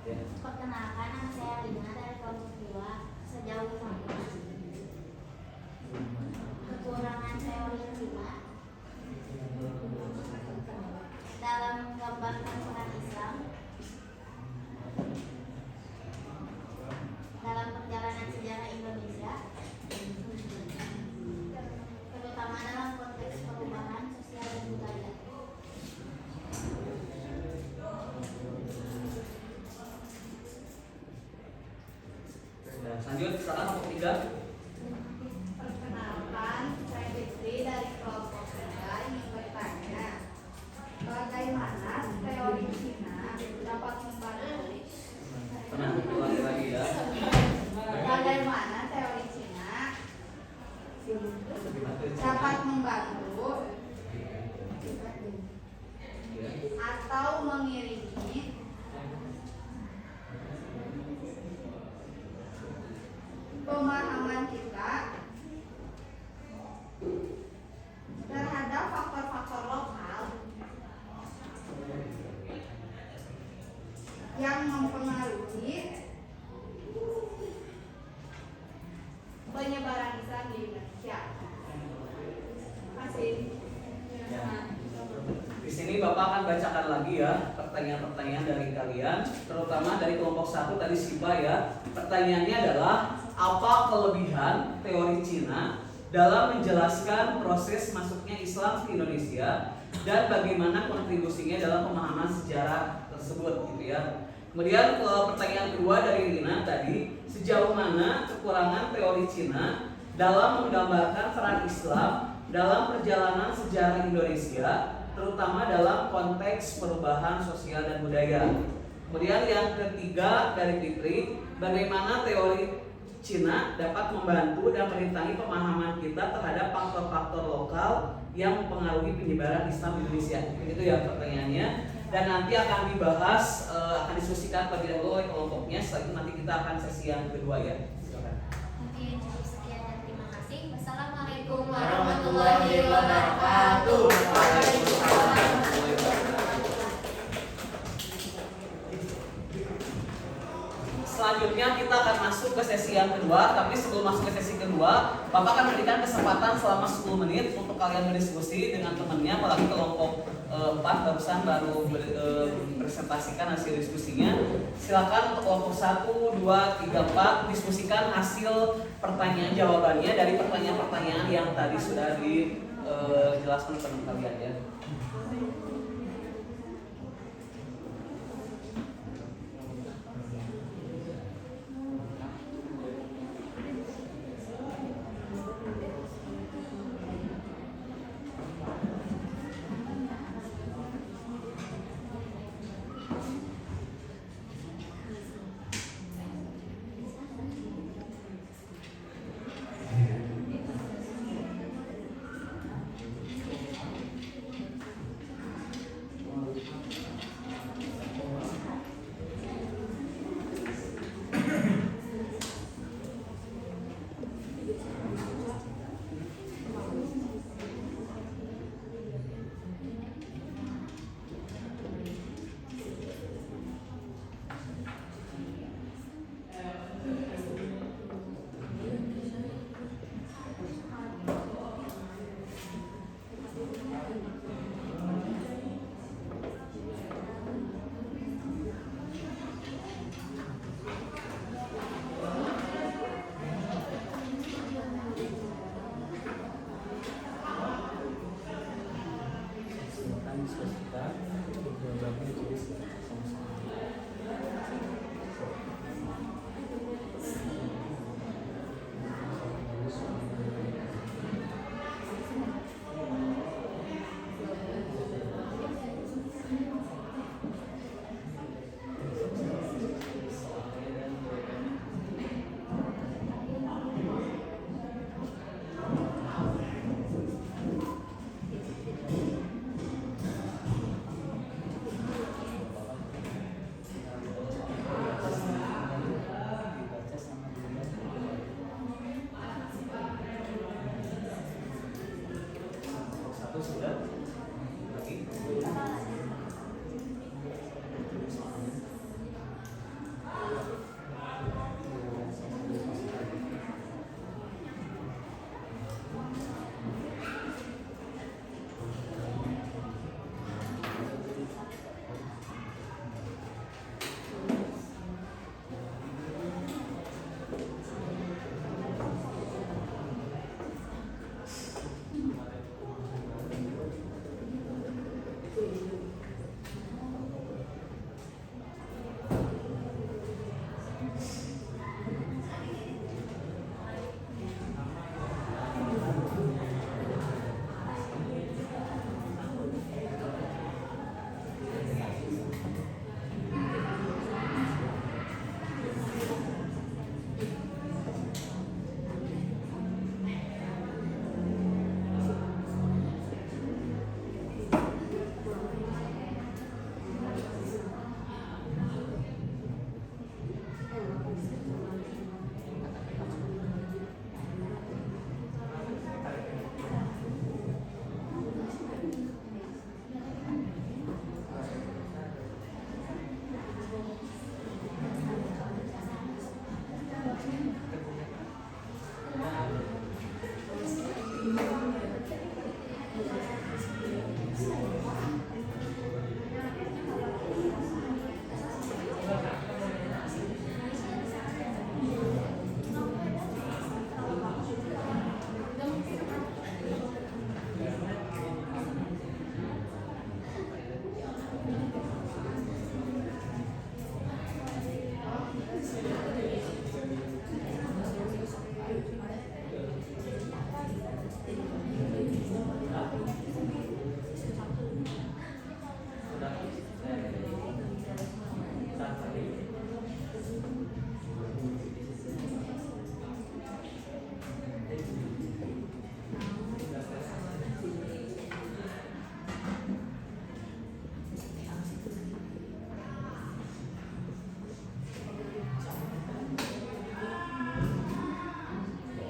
Ya.
Perkenalkan, nama saya Rina dari kelompok 2. Sejauh mana kekurangan teori Cina dalam menggambarkan peran Islam dalam perjalanan sejarah Indonesia, terutama dalam konteks perubahan sosial dan budaya.
Dan selanjutnya silakan kelompok 3.
Perkenalkan, saya Fitri dari kelompok 3 ingin bertanya, bagaimana teori Cina dapat membantu?
Tenang, ulangi lagi ya.
Bagaimana teori Cina dapat membantu atau mengiringi pemahaman kita Islam di Indonesia. Terima kasih.
Ya. Di sini Bapak akan bacakan lagi ya pertanyaan-pertanyaan dari kalian, terutama dari kelompok 1 tadi Sipa ya. Pertanyaannya adalah apa kelebihan teori Cina dalam menjelaskan proses masuknya Islam ke Indonesia dan bagaimana kontribusinya dalam pemahaman sejarah tersebut gitu ya. Kemudian pertanyaan kedua dari Rina tadi, sejauh mana kekurangan teori Cina dalam menggambarkan peran Islam dalam perjalanan sejarah Indonesia, terutama dalam konteks perubahan sosial dan budaya. Kemudian yang ketiga dari Fitri, bagaimana teori Cina dapat membantu dan merintangi pemahaman kita terhadap faktor-faktor lokal yang mempengaruhi penyebaran Islam di Indonesia. Itu ya pertanyaannya. Dan nanti akan dibahas, akan diskusikan terlebih dahulu oleh kelompoknya. Setelah itu nanti kita akan sesi yang kedua ya. Silakan.
Mungkin cukup sekian dan terima kasih. Wassalamualaikum
warahmatullahi wabarakatuh.
Selanjutnya kita akan masuk ke sesi yang kedua. Tapi sebelum masuk ke sesi kedua, Bapak akan memberikan kesempatan selama 10 menit untuk kalian berdiskusi dengan temannya, apalagi kelompok 4 barusan baru presentasikan hasil diskusinya. Silakan untuk kelompok 1, 2, 3, 4 diskusikan hasil pertanyaan jawabannya dari pertanyaan-pertanyaan yang tadi sudah dijelaskan teman kalian ya.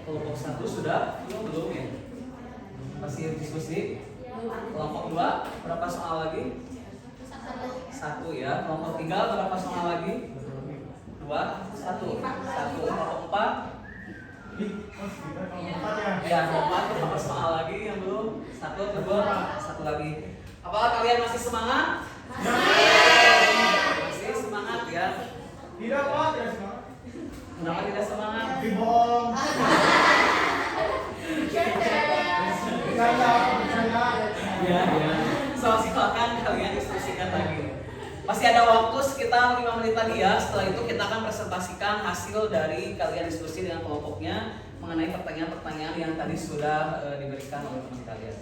Kelompok 1 sudah belum ya? Masih diskusi. Kelompok 2 berapa soal lagi? 1 ya. Kelompok 3 berapa soal lagi? 2, 1. Kelompok 4 ya, kelompok 4 berapa soal lagi yang belum? 1 atau 2? 1 lagi. Apakah kalian masih semangat? Masih semangat ya?
Tidak Pak, tidak semangat.
Kenapa tidak semangat?
Dibohong. Bercanda.
Ya. So, silakan kalian diskusikan lagi. Masih ada waktu sekitar 5 menit lagi ya. Setelah itu kita akan presentasikan hasil dari kalian diskusi dengan kelompoknya mengenai pertanyaan-pertanyaan yang tadi sudah diberikan oleh teman kalian.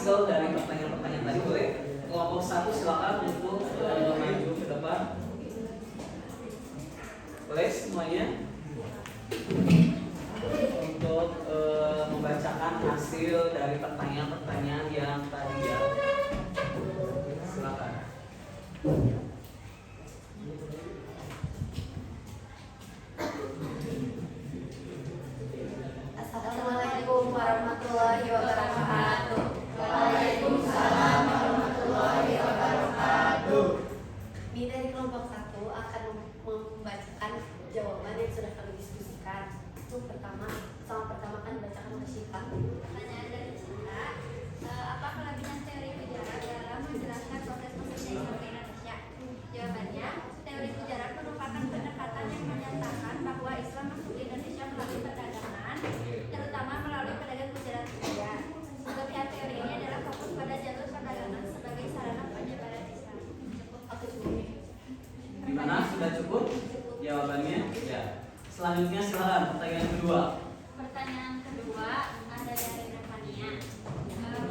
hasil dari pertanyaan-pertanyaan tadi. Boleh kelompok 1 silakan untuk maju ke depan. Boleh semuanya untuk membacakan hasil dari pertanyaan-pertanyaan yang tadi ya. Silakan.
Assalamualaikum warahmatullahi wabarakatuh.
Waalaikumsalam warahmatullahi wabarakatuh.
Ini dari kelompok 1 akan membacakan jawaban yang sudah kami diskusikan. Itu pertama kan bacakan oleh Syifa.
Pertanyaan dari Cinta, apa kelebihan teori Gujarat dalam menjelaskan proses masuknya Islam ke Indonesia? Jawabannya, teori Gujarat merupakan pendekatan yang menyatakan bahwa Islam masuk ke Indonesia melalui perdagangan, terutama melalui pedagang Gujarat saja. Kelebihan teori ini adalah fokus pada jalur perdagangan sebagai sarana penyebaran Islam.
Aku cukup.
Gimana? Sudah cukup? Jawabannya? Ya. Selanjutnya silakan pertanyaan kedua.
Pertanyaan kedua ada dari Revania.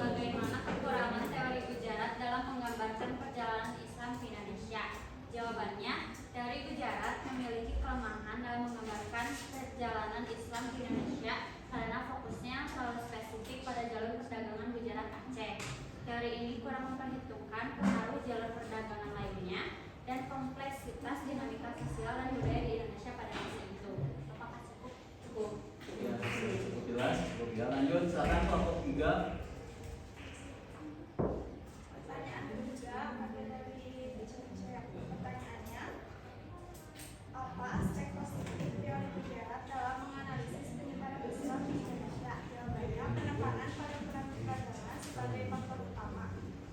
Bagaimana kekurangan teori Gujarat dalam menggambarkan perjalanan Islam ke Indonesia? Jawabannya, teori Gujarat memiliki kelemahan dalam menggambarkan perjalanan Islam ke Indonesia karena fokusnya terlalu spesifik pada jalur perdagangan Gujarat Aceh. Teori ini kurang memperhitungkan pengaruh jalur perdagangan lainnya dan kompleksitas dinamika sosial dan budaya di Indonesia pada masa itu. Apakah cukup? Cukup.
Ya, cukup jelas, cukup ya. Lanjut, silakan kelompok 3.
Pertanyaan ketiga ada dari pertanyaannya, apa aspek positif teori Gujarat dalam menganalisis penyebaran Islam di Indonesia? Jawabannya, penekanan pada peran perdagangan sebagai faktor utama.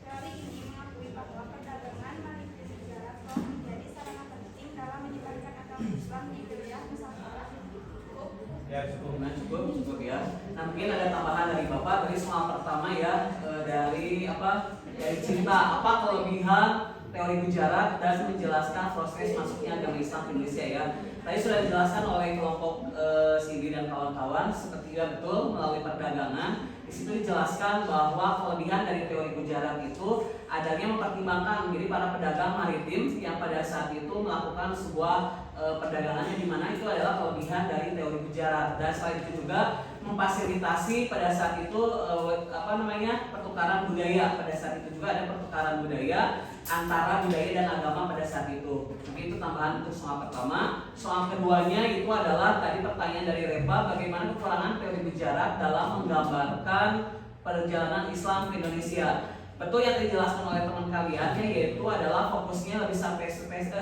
Teori ini mengakui bahwa perdagangan maritim Gujarat telah menjadi sarana penting dalam menyebarkan agama Islam di wilayah Nusantara. Cukup.
Ya, cukup. Nah, cukup ya. Nah, mungkin ada tambahan dari Bapak dari soal pertama ya, dari Cinta. Apa kelebihan teori Gujarat dan menjelaskan proses masuknya agama Islam ke Indonesia ya. Tadi sudah dijelaskan oleh kelompok Sigi dan kawan-kawan, seperti ya betul melalui perdagangan. Di situ dijelaskan bahwa kelebihan dari teori Gujarat itu adanya mempertimbangkan diri para pedagang maritim yang pada saat itu melakukan sebuah perdagangannya, di mana itu adalah kelebihan dari teori Gujarat. Dan selain itu juga memfasilitasi pada saat itu pertukaran budaya. Pada saat itu juga ada pertukaran budaya antara budaya dan agama pada saat itu. Mungkin itu tambahan untuk soal pertama. Soal keduanya itu adalah tadi pertanyaan dari Reva, bagaimana kekurangan teori Gujarat dalam menggambarkan perjalanan Islam ke Indonesia. Betul yang dijelaskan oleh teman kalian, yaitu adalah fokusnya lebih sampai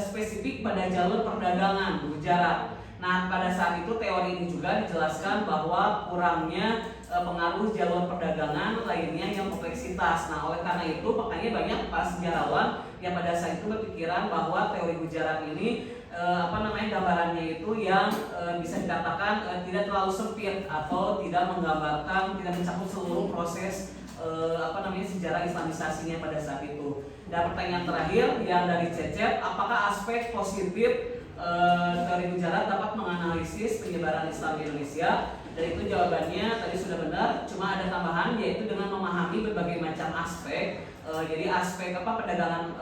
spesifik pada jalur perdagangan Gujarat. Nah, pada saat itu teori ini juga dijelaskan bahwa kurangnya pengaruh jalur perdagangan lainnya yang kompleksitas. Nah, oleh karena itu makanya banyak para sejarawan yang pada saat itu berpikiran bahwa teori Gujarat ini gambarannya itu yang bisa dikatakan tidak terlalu sempit atau tidak menggambarkan, tidak mencakup seluruh proses sejarah Islamisasinya pada saat itu. Dan pertanyaan terakhir yang dari Cecep, apakah aspek positif teori Gujarat dapat menganalisis penyebaran Islam di Indonesia? Dan itu jawabannya tadi sudah benar, cuma ada tambahan yaitu dengan memahami berbagai macam aspek. Jadi aspek perdagangan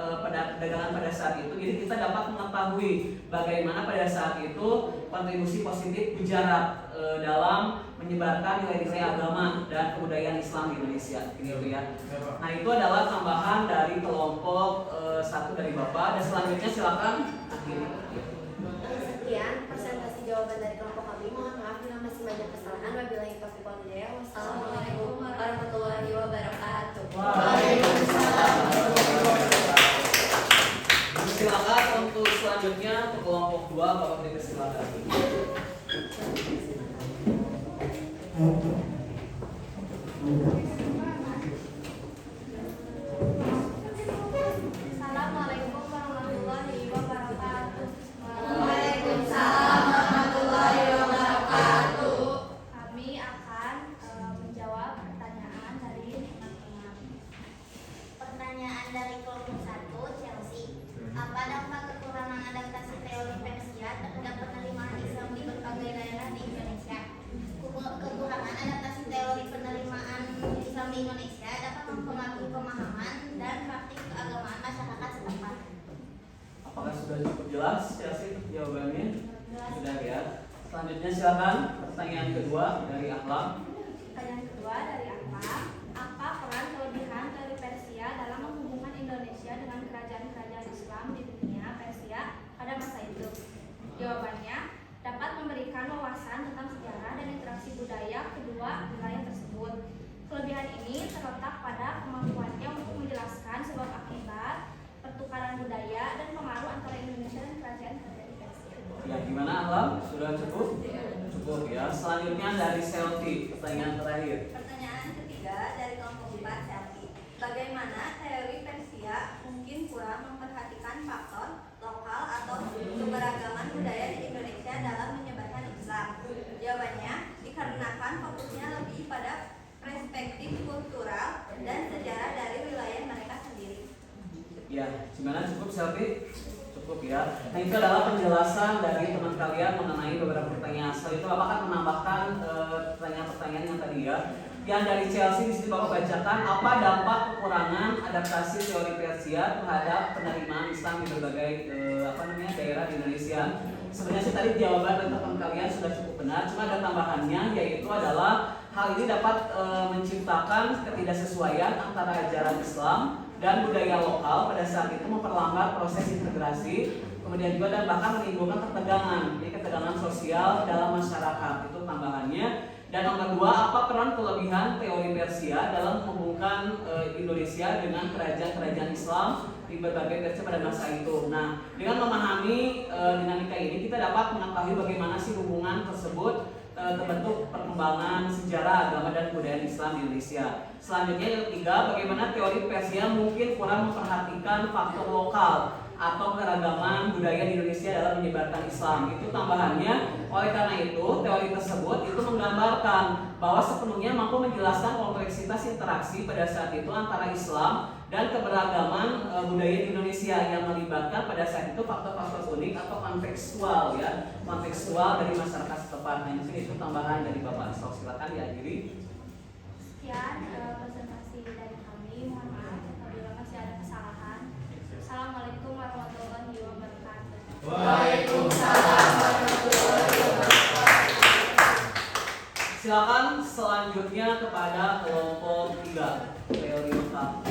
pada saat itu, jadi kita dapat mengetahui bagaimana pada saat itu kontribusi positif Gujarat dalam menyebarkan nilai-nilai agama dan kebudayaan Islam di Indonesia. Gitu ya. Nah, itu adalah tambahan dari kelompok 1 dari Bapak. Dan selanjutnya silakan akhiri.
Sekian presentasi jawaban dari kelompok kami. Mohon maaf bila masih banyak kesalahan. Wabillahi taufiq wal hidayah. Wassalamualaikum warahmatullahi wabarakatuh.
Waalaikumsalam. Silakan untuk selanjutnya untuk kelompok 2, Bapak dipersilakan.
Assalamualaikum warahmatullahi wabarakatuh.
Waalaikumsalam warahmatullahi wabarakatuh.
Kami akan menjawab pertanyaan dari teman-teman.
Pertanyaan dari kelompok 1, Chelsea. Apa dampak kekurangan adaptasi teori Persia terhadap penerimaan Islam di berbagai daerah di Indonesia? Kekurangan adaptasi teori penerimaan Islam di Indonesia dapat
mempengaruhi pemahaman dan praktik keagamaan masyarakat setempat.
Apakah sudah cukup jelas Chelsea jawabannya? Sudah ya. Selanjutnya silakan pertanyaan kedua dari Ahlam.
Pertanyaan kedua dari Akbar, apa peran kelebihan dari Persia dalam menghubungkan Indonesia dengan kerajaan-kerajaan Islam di dunia Persia pada masa itu? Jawabannya, dapat memberikan wawasan tentang sejarah dan interaksi budaya kedua wilayah tersebut. Kelebihan ini terletak pada kemampuannya untuk menjelaskan sebab akibat, pertukaran budaya, dan pengaruh antara Indonesia dan kerajaan-kerajaan di Persia.
Ya, gimana Ahlam? Sudah cukup? Cukup ya. Selanjutnya dari Selfie, pertanyaan terakhir.
Pertanyaan ketiga dari kelompok 4 Selfie. Bagaimana teori Persia mungkin kurang memperhatikan faktor lokal atau keberagaman budaya di Indonesia dalam menyebarkan Islam? Jawabannya, dikarenakan fokusnya lebih pada perspektif kultural dan sejarah dari wilayah mereka sendiri.
Ya, gimana cukup Selfie? Cukup ya. Nah, itu adalah penjelasan dari teman kalian mengenai beberapa pertanyaan. Setelah itu Bapak akan menambahkan pertanyaan-pertanyaan yang tadi ya. Yang dari Chelsea di sini Bapak bacakan, apa dampak kekurangan adaptasi teori Persia terhadap penerimaan Islam di berbagai daerah di Indonesia. Sebenarnya sih tadi jawaban dari teman kalian sudah cukup benar, cuma ada tambahannya, yaitu adalah hal ini dapat menciptakan ketidaksesuaian antara ajaran Islam dan budaya lokal pada saat itu, memperlambat proses integrasi, kemudian juga dan bahkan menimbulkan ketegangan, jadi ketegangan sosial dalam masyarakat. Itu tambahannya. Dan nomor 2, apa peran kelebihan teori Persia dalam menghubungkan Indonesia dengan kerajaan-kerajaan Islam di berbagai Persia pada masa itu. Nah, dengan memahami dinamika ini, kita dapat mengetahui bagaimana sih hubungan tersebut terbentuk perkembangan sejarah agama dan budaya Islam di Indonesia. Selanjutnya yang ketiga, bagaimana teori Persia mungkin kurang memperhatikan faktor lokal atau keragaman budaya di Indonesia dalam menyebarkan Islam. Itu tambahannya. Oleh karena itu, teori tersebut itu menggambarkan bahwa sepenuhnya mampu menjelaskan kompleksitas interaksi pada saat itu antara Islam dan keberagaman budaya di Indonesia yang melibatkan pada saat itu faktor-faktor unik atau kontekstual ya, kontekstual dari masyarakat setempat. Nah, itu tambahan dari Bapak. Silakan diakhiri.
Sekian presentasi dari kami. Mohon maaf apabila masih ada kesalahan. Assalamualaikum warahmatullahi wabarakatuh.
Waalaikumsalam warahmatullahi wabarakatuh.
Silakan selanjutnya kepada kelompok 3 teori utama.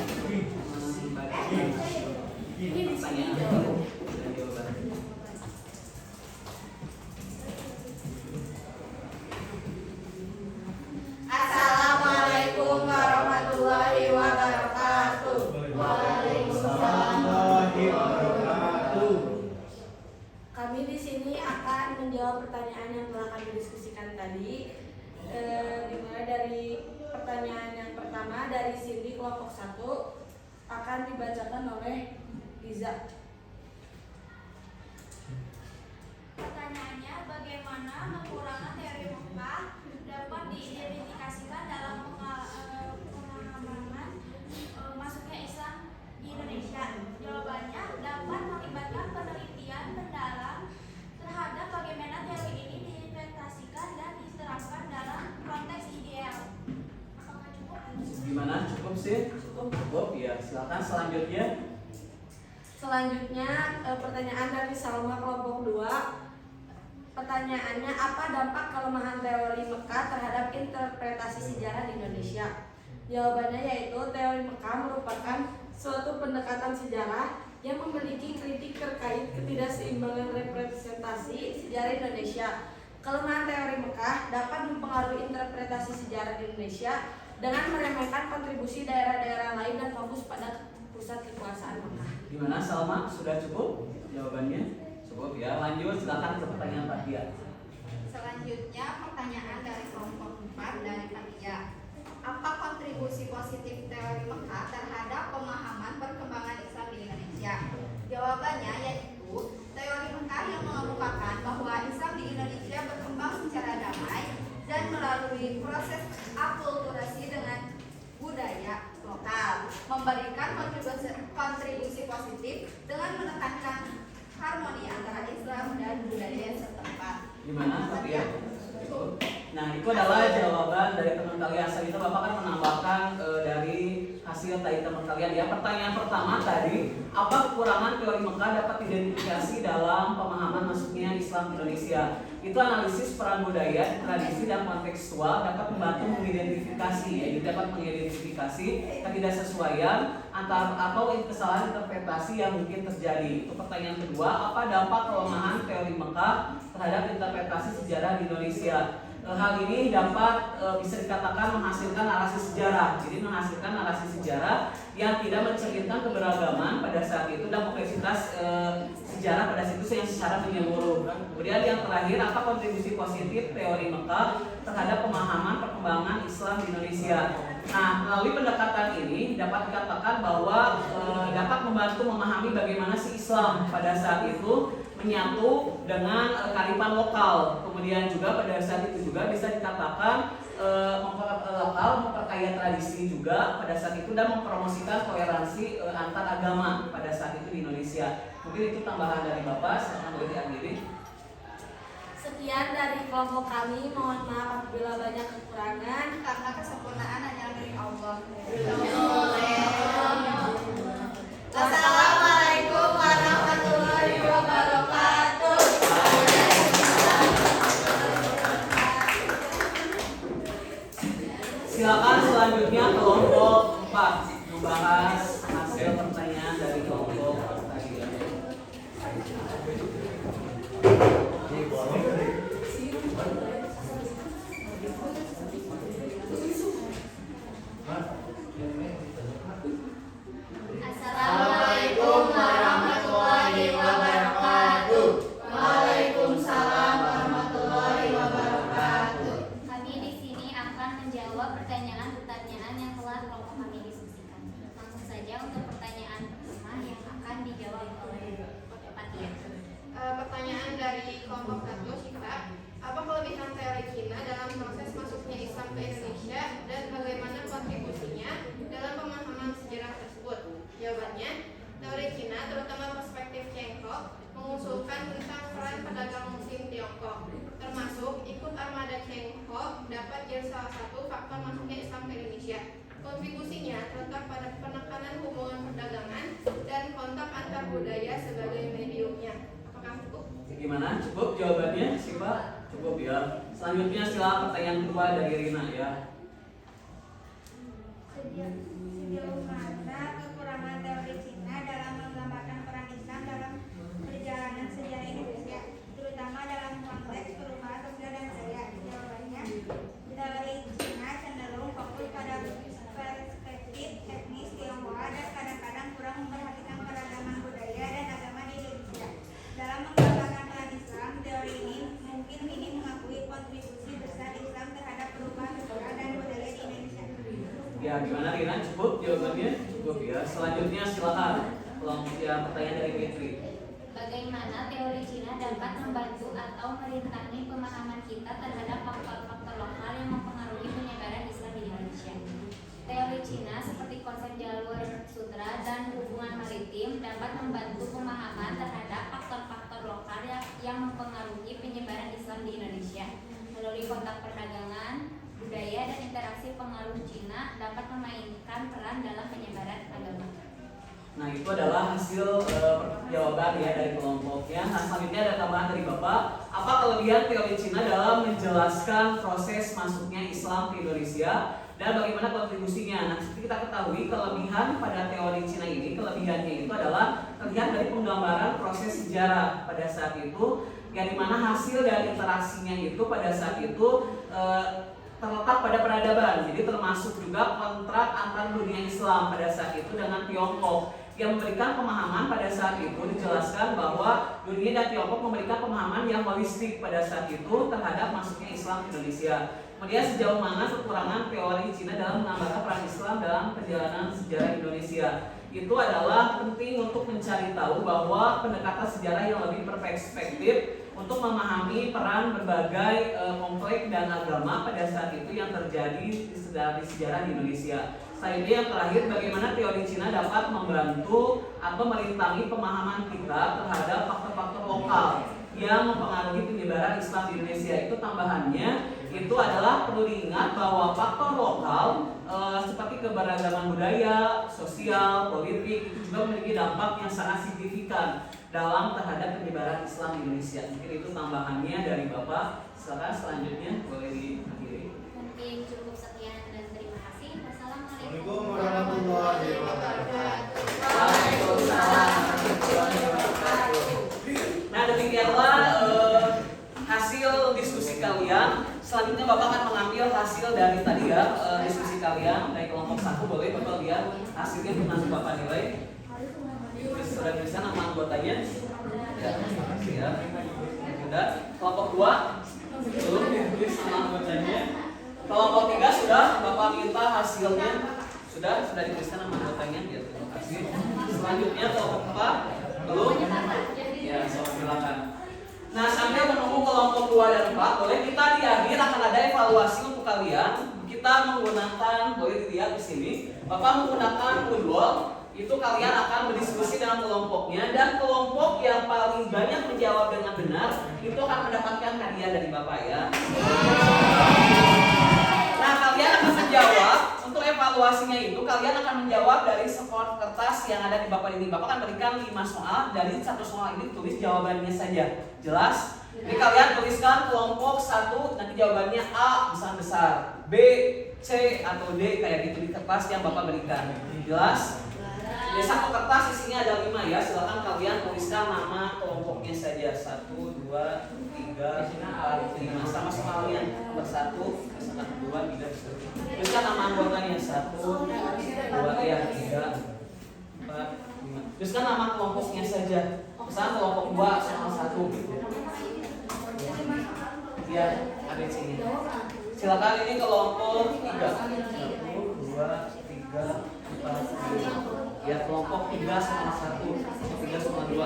Assalamualaikum warahmatullahi wabarakatuh.
Waalaikumsalam warahmatullahi wabarakatuh.
Kami di sini akan menjawab pertanyaan yang telah kami diskusikan tadi. Dimulai dari pertanyaan yang pertama dari Cindy kelompok 1 akan dibacakan oleh Liza.
Pertanyaannya, bagaimana kekurangan teori Mekah dapat diidentifikasikan dalam pemahaman masuknya Islam di Indonesia? Jawabannya, dapat melibatkan penelitian mendalam terhadap bagaimana teori ini diinterpretasikan dan diterapkan dalam konteks ideal. Apakah cukup?
Gimana? Cukup sih? Cukup ya. Silakan selanjutnya.
Selanjutnya pertanyaan dari Salma kelompok 2. Pertanyaannya, apa dampak kelemahan teori Mekah terhadap interpretasi sejarah di Indonesia? Jawabannya yaitu teori Mekah merupakan suatu pendekatan sejarah yang memiliki kritik terkait ketidakseimbangan representasi sejarah Indonesia. Kelemahan teori Mekah dapat mempengaruhi interpretasi sejarah di Indonesia dengan meremehkan kontribusi daerah-daerah lain dan fokus pada pusat kekuasaan Mekah.
Gimana Salma? Sudah cukup jawabannya? Cukup ya. Lanjut silakan ke pertanyaan Fatia.
Selanjutnya pertanyaan dari kelompok 4 dari Fatia. Apa kontribusi positif teori Mekah terhadap pemahaman perkembangan Islam di Indonesia? Jawabannya yaitu teori Mekah yang mengemukakan bahwa Islam di Indonesia berkembang secara damai dan melalui proses akulturasi dengan budaya lokal, memberikan kontribusi positif dengan menekankan harmoni antara Islam dan budaya setempat.
Gimana Fatia? Cukup. Nah, itu adalah jawaban dari teman kalian. Asal itu Bapak kan menambahkan dari hasil hasil tadi teman kalian ya. Pertanyaan pertama tadi, apa kekurangan teori Mekah dapat diidentifikasi dalam pemahaman masuknya Islam di Indonesia? Itu analisis peran budaya, tradisi dan kontekstual dapat membantu mengidentifikasi, ya, dapat mengidentifikasi ketidaksesuaian atau kesalahan interpretasi yang mungkin terjadi. Itu pertanyaan kedua, apa dampak kelemahan teori Mekah terhadap interpretasi sejarah di Indonesia? Hal ini dapat bisa dikatakan menghasilkan narasi sejarah. Jadi menghasilkan narasi sejarah yang tidak mencerminkan keberagaman pada saat itu dan kompleksitas sejarah pada saat itu yang secara menyeluruh. Kemudian yang terakhir, apa kontribusi positif teori Mekah terhadap pemahaman perkembangan Islam di Indonesia? Nah, melalui pendekatan ini dapat dikatakan bahwa dapat membantu memahami bagaimana si Islam pada saat itu menyatu dengan kearifan lokal. Kemudian juga pada saat itu juga bisa dikatakan memperkaya tradisi juga pada saat itu dan mempromosikan toleransi antar agama pada saat itu di Indonesia. Mungkin itu tambahan dari Bapak, saya boleh diakhiri.
Sekian dari kelompok kami, mohon maaf apabila banyak kekurangan
Karena kesempurnaan hanyalah dari Allah. Assalamualaikum warahmatullahi wabarakatuh.
Silakan selanjutnya kelompok 4 membahas hasil pertanyaan dari kelompok tadi.
Assalamualaikum warahmatullahi wabarakatuh. Waalaikumsalam warahmatullahi wabarakatuh.
Kami di sini akan menjawab pertanyaan-pertanyaan yang telah kelompok kami diskusikan. Langsung saja untuk pertanyaan pertama yang akan dijawab oleh Fatia.
Pertanyaan dari kelompok 1, Syifa. Apa kelebihan teori Cina dalam proses masuknya Islam ke Indonesia dan bagaimana kontribusinya dalam pemahaman sejarah tersebut? Jawabannya, teori Cina terutama perspektif Cheng Ho mengusulkan tentang peran pedagang muslim Tiongkok, termasuk ikut armada Cheng Ho dapat jadi salah satu faktor masuknya Islam ke Indonesia. Kontribusinya terletak pada penekanan hubungan perdagangan dan kontak antar budaya sebagai mediumnya. Apakah cukup?
Gimana? Cukup jawabannya, Siapa? Cukup ya. Selanjutnya silakan pertanyaan kedua dari Rina ya.
Sejauh mana kekurangan teori Cina dalam menggambarkan peran Islam dalam perjalanan sejarah Indonesia, terutama dalam konteks perubahan sosial dan budaya? Jawabannya, teori Cina cenderung fokus pada perspektif etnis Tionghoa dan kadang-kadang kurang memperhatikan keragaman budaya dan agama di Indonesia. Dalam menggambarkan peran Islam, teori ini mungkin minim mengakui kontribusi besar Islam terhadap perubahan sosial dan budaya di Indonesia.
Ya, gimana Rina? Cukup jawabannya? Cukup ya. Selanjutnya silakan kelompok yang pertanyaan dari Fitri.
Bagaimana teori Cina dapat membantu atau merintangi pemahaman kita terhadap faktor-faktor lokal yang mempengaruhi penyebaran Islam di Indonesia? Teori Cina seperti konsep jalur sutra dan hubungan maritim dapat membantu pemahaman terhadap faktor-faktor lokal yang mempengaruhi penyebaran Islam di Indonesia. Melalui kontak perdagangan, budaya dan interaksi pengaruh Cina dapat memainkan peran dalam penyebaran agama.
Nah, itu adalah hasil jawaban ya dari kelompoknya. Nah, selanjutnya ada tambahan dari Bapak. Apa kelebihan teori Cina dalam menjelaskan proses masuknya Islam ke Indonesia dan bagaimana kontribusinya? Nah, seperti kita ketahui, kelebihan pada teori Cina ini, kelebihannya itu adalah terlihat dari penggambaran proses sejarah pada saat itu, yang dimana hasil dari interaksinya itu pada saat itu terletak pada peradaban. Jadi termasuk juga kontrak antar dunia Islam pada saat itu dengan Tiongkok, yang memberikan pemahaman pada saat itu dijelaskan bahwa dunia dan Tiongkok memberikan pemahaman yang holistik pada saat itu terhadap masuknya Islam ke Indonesia. Kemudian sejauh mana kekurangan teori Cina dalam menambahkan peran Islam dalam perjalanan sejarah Indonesia? Itu adalah penting untuk mencari tahu bahwa pendekatan sejarah yang lebih berperspektif untuk memahami peran berbagai konflik dan agama pada saat itu yang terjadi di sejarah di Indonesia. Selanjutnya yang terakhir, bagaimana teori Cina dapat membantu atau merintangi pemahaman kita terhadap faktor-faktor lokal yang mempengaruhi penyebaran Islam di Indonesia. Itu tambahannya, itu adalah perlu diingat bahwa faktor lokal seperti keberagaman budaya, sosial, politik itu juga memiliki dampak yang sangat signifikan dalam terhadap penyebaran Islam di Indonesia. Mungkin itu tambahannya dari Bapak. Silakan selanjutnya boleh diakhiri.
Mungkin cukup sekian dan terima kasih. Wassalamualaikum
Assalamualaikum warahmatullahi wabarakatuh.
Waalaikumsalam warahmatullahi wabarakatuh. Nah, demikianlah hasil diskusi kalian. Selanjutnya Bapak akan mengambil hasil dari tadi ya diskusi kalian dari kelompok 1. Boleh Bapak lihat hasilnya nanti Bapak nilai. Sudah bisa nama anggotanya? Ya, ya. Sudah. Kelompok 2 belum ditulis nama anggotanya. Kelompok 3 sudah Bapak minta hasilnya. Sudah dituliskan nama anggotanya. Ya, terima kasih. Selanjutnya kelompok 4 belum. Ya, silakan. Nah, sambil menunggu kelompok 2 dan 4, boleh kita di akhir akan ada evaluasi untuk kalian. Kita menggunakan, boleh dilihat di sini, Bapak menggunakan Moodle. Itu kalian akan berdiskusi dengan kelompoknya, dan kelompok yang paling banyak menjawab dengan benar itu akan mendapatkan hadiah dari Bapak ya. Nah, kalian akan menjawab untuk evaluasinya itu kalian akan menjawab dari skor kertas yang ada di Bapak ini. Bapak akan berikan 5 soal, dari 1 soal ini tulis jawabannya saja. Jelas? Jadi kalian tuliskan kelompok 1 nanti jawabannya A besar, B, C atau D kayak gitu di kertas yang Bapak berikan. Jelas? Di satu kertas isinya ada 5 ya. Silakan kalian tuliskan nama kelompoknya saja. 1, 2, 3, 4, 5 sama soalnya. Nomor 1, 2, 3. Tuliskan nama anggotanya 1, 2, 3, 4, 5. Tuliskan nama kelompoknya saja. Misalnya kelompok 2 sama 1 gitu. Ya, ada di sini. Silakan ini kelompok 3. 1, 2, 3, 4, 5. Ya, kelompok 3 sama 1, 3 sama 2.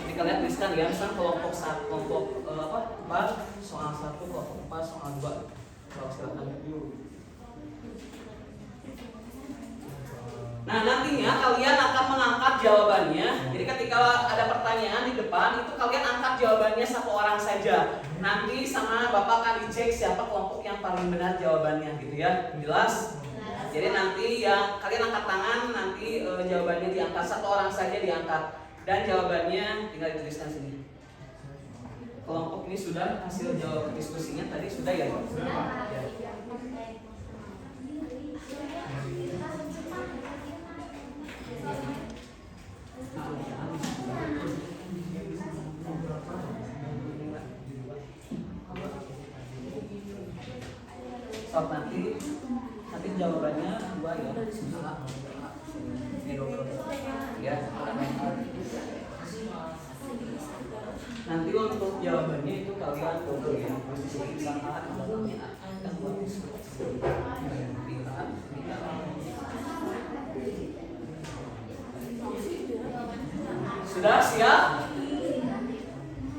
Jadi kalian tuliskan ya, misalnya kelompok 1, kelompok 4 soal 1, kelompok 4 soal 2. Silakan. Nah, nantinya kalian akan mengangkat jawabannya. Jadi ketika ada pertanyaan di depan, itu kalian angkat jawabannya 1 orang saja. Nanti sama Bapak akan dicek siapa kelompok yang paling benar jawabannya gitu ya. Jelas? Jadi nanti yang kalian angkat tangan, nanti jawabannya diangkat 1 orang saja diangkat, dan jawabannya tinggal dituliskan sini. Kelompok ini sudah hasil jawab diskusinya tadi sudah ya? Sudah. Ya. So, nanti jawabannya 2 ya. Ya. Nanti untuk jawabannya itu kalian foto ya. Posisi sangat dan sudah siap?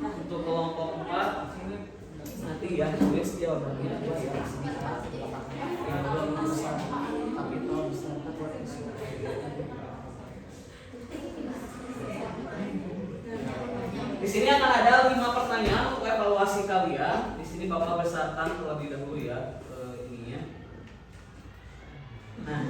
Nah, untuk kelompok 4 nanti ya tulis jawabannya 2 ya. Di sini akan ada 5 pertanyaan untuk evaluasi kalian. Di sini Bapak besarkan terlebih dahulu ya ininya. Nah,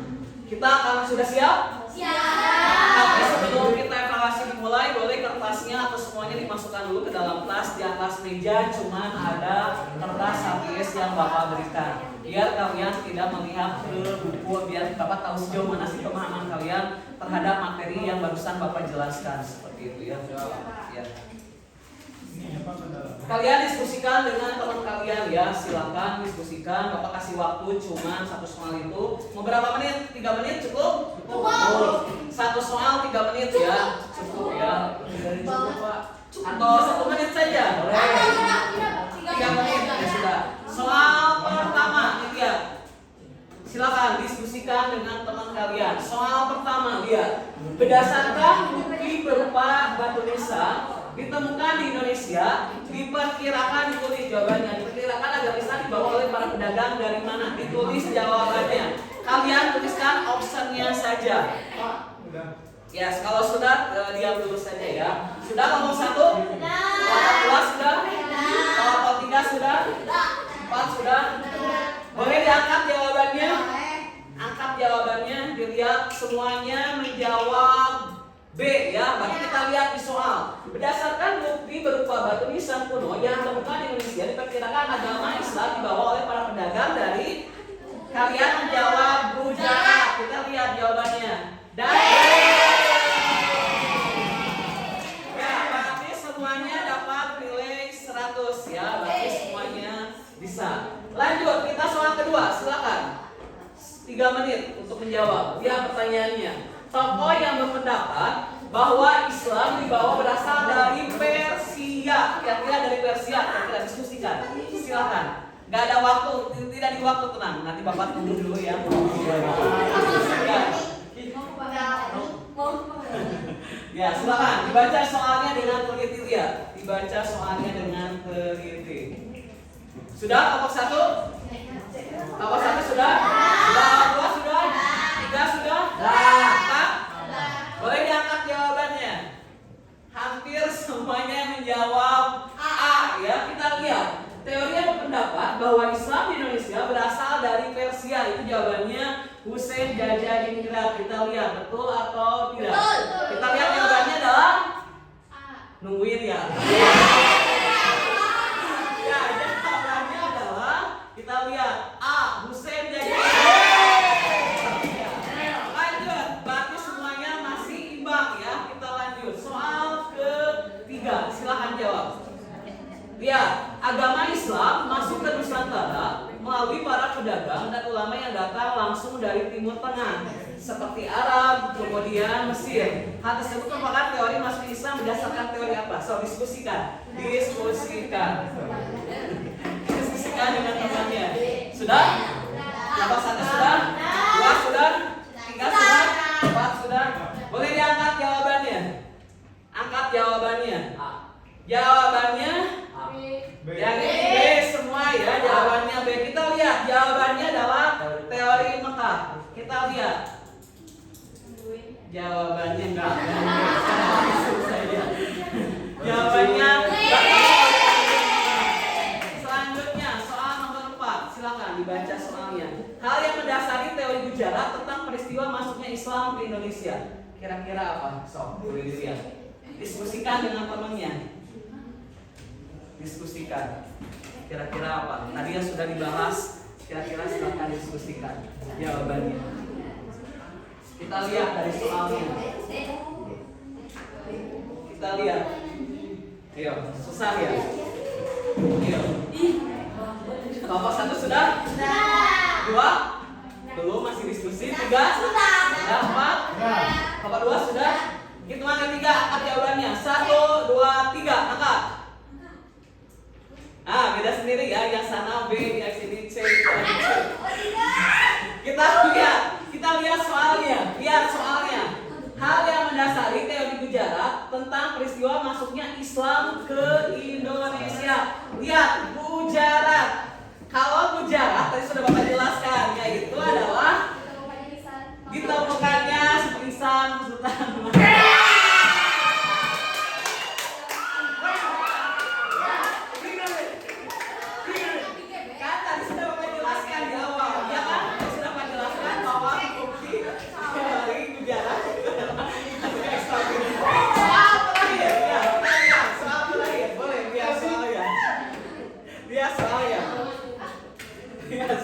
kita akan sudah siap? Siap. Tapi sebelum kita evaluasi dimulai, boleh kertasnya atau semuanya dimasukkan dulu ke dalam tas. Di atas meja cuman ada kertas HPS yang Bapak berikan. Biar kalian tidak melihat ke buku, biar Bapak tahu sejauh mana sih pemahaman kalian terhadap materi yang barusan Bapak jelaskan. Seperti itu ya. Ya. Kalian diskusikan dengan teman kalian ya, silakan diskusikan. Bapak kasih waktu cuma 1 soal itu. Mau berapa menit? 3 menit cukup? Cukup. 1 soal 3 menit ya, cukup ya. Dari cukup Pak. Atau 1 menit saja? Boleh. 3 menit ya sudah. Soal pertama ini ya. Silakan diskusikan dengan teman kalian. Soal pertama lihat. Berdasarkan bukti berupa batu nisan ditemukan di Indonesia, diperkirakan ditulis jawabannya. Diperkirakan agar bisa dibawa oleh para pedagang dari mana? Ditulis jawabannya. Kalian tuliskan optionnya saja. Ya, kalau sudah diam dulu saja ya. Sudah kelompok 1? Sudah. Kelompok 2 sudah? Kelompok 3 sudah? 4 sudah. Boleh diangkat jawabannya? Angkat jawabannya, dilihat semuanya menjawab B ya. Berarti kita lihat di soal. Berdasarkan bukti berupa batu nisan kuno yang ditemukan di Indonesia, diperkirakan agama Islam dibawa oleh para pedagang dari. Kalian menjawab Gujarat. Kita lihat jawabannya. Dan ya, berarti semuanya dapat nilai 100 ya. Berarti semuanya bisa. Lanjut, kita soal kedua. Silakan. 3 menit untuk menjawab. Lihat pertanyaannya. Tokoh yang berpendapat bahwa Islam dibawa berasal dari Persia. Kira-kira dari Persia. Kira-kira diskusikan. Silakan. Gak ada waktu, tidak di waktu, tenang. Nanti Bapak tunggu dulu ya. Ya, silakan. Dibaca soalnya dengan teliti ya. Dibaca soalnya dengan teliti. Sudah kelompok 1? Kelompok 1 sudah? Sudah, 2 sudah? 3 sudah? 4? Boleh diangkat jawabannya. Hampir semuanya menjawab A ya. Kita lihat. Teori yang berpendapat bahwa Islam di Indonesia berasal dari Persia. Itu jawabannya Hussein Jajadiningrat. Kita lihat betul atau tidak?
Betul.
Kita lihat jawabannya adalah nungguin ya. Ya, jawabannya adalah kita lihat A. Hussein Jajadiningrat. Lanjut, berarti semuanya masih imbang ya. Kita lanjut. Soal ketiga, silakan jawab. Lihat, agama Islam masuk ke Nusantara melalui para pedagang dan ulama yang datang langsung dari Timur Tengah seperti Arab, kemudian Mesir. Hal tersebut merupakan teori masuk Islam berdasarkan teori apa? So, diskusikan dengan temannya. Sudah? Kelompok 1 sudah? 2 sudah? 3 sudah? 4 sudah? Boleh diangkat jawabannya? Angkat jawabannya. Jawabannya yang ini B semua ya, jawabannya B. Kita lihat jawabannya adalah teori Mekah. Kita lihat jawabannya enggak. Jawabannya selanjutnya soal nomor 4. Silakan dibaca soalnya. Hal yang mendasari teori Gujarat tentang peristiwa masuknya Islam ke Indonesia. Kira-kira apa? Sok, boleh dilihat. Diskusikan dengan temannya. Diskusikan. Kira-kira apa? Tadi yang sudah dibahas. Kira-kira silakan diskusikan jawabannya. Kita lihat dari soalnya. Kita lihat. Ayo, susah ya. Ayo. Kelompok 1 sudah? 2? Belum, masih diskusi. 3? Sudah. 4? Kelompok 2 sudah? Hitungan ketiga, angkat jawabannya. 1, 2, 3, angkat. Beda sendiri ya, yang sana B, yang sini C, yang sini C. Kita lihat soalnya. Lihat soalnya. Hal yang mendasari teori Gujarat tentang peristiwa masuknya Islam ke Indonesia. Lihat Gujarat. Kalau Gujarat tadi sudah Bapak jelaskan, yaitu adalah ditemukannya Sultan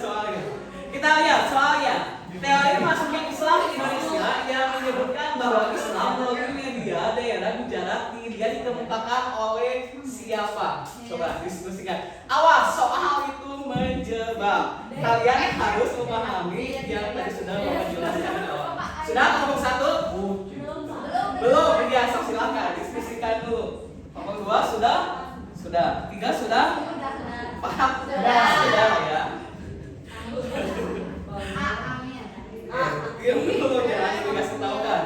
soalnya. Kita lihat soalnya. Teori masuknya Islam ke Indonesia yang menyebutkan bahwa Islam melalui media daerah Gujarat dia dikemukakan oleh siapa? Coba diskusikan. Awas, soal itu menjebak. Kalian harus memahami yang tadi sudah Bapak jelaskan di awal. Sudah kelompok 1? Belum. Ya, silakan diskusikan dulu. Kelompok 2 sudah? Sudah. 3 sudah? 4 sudah ya. Diam dulu ya, dikasih tahu kan.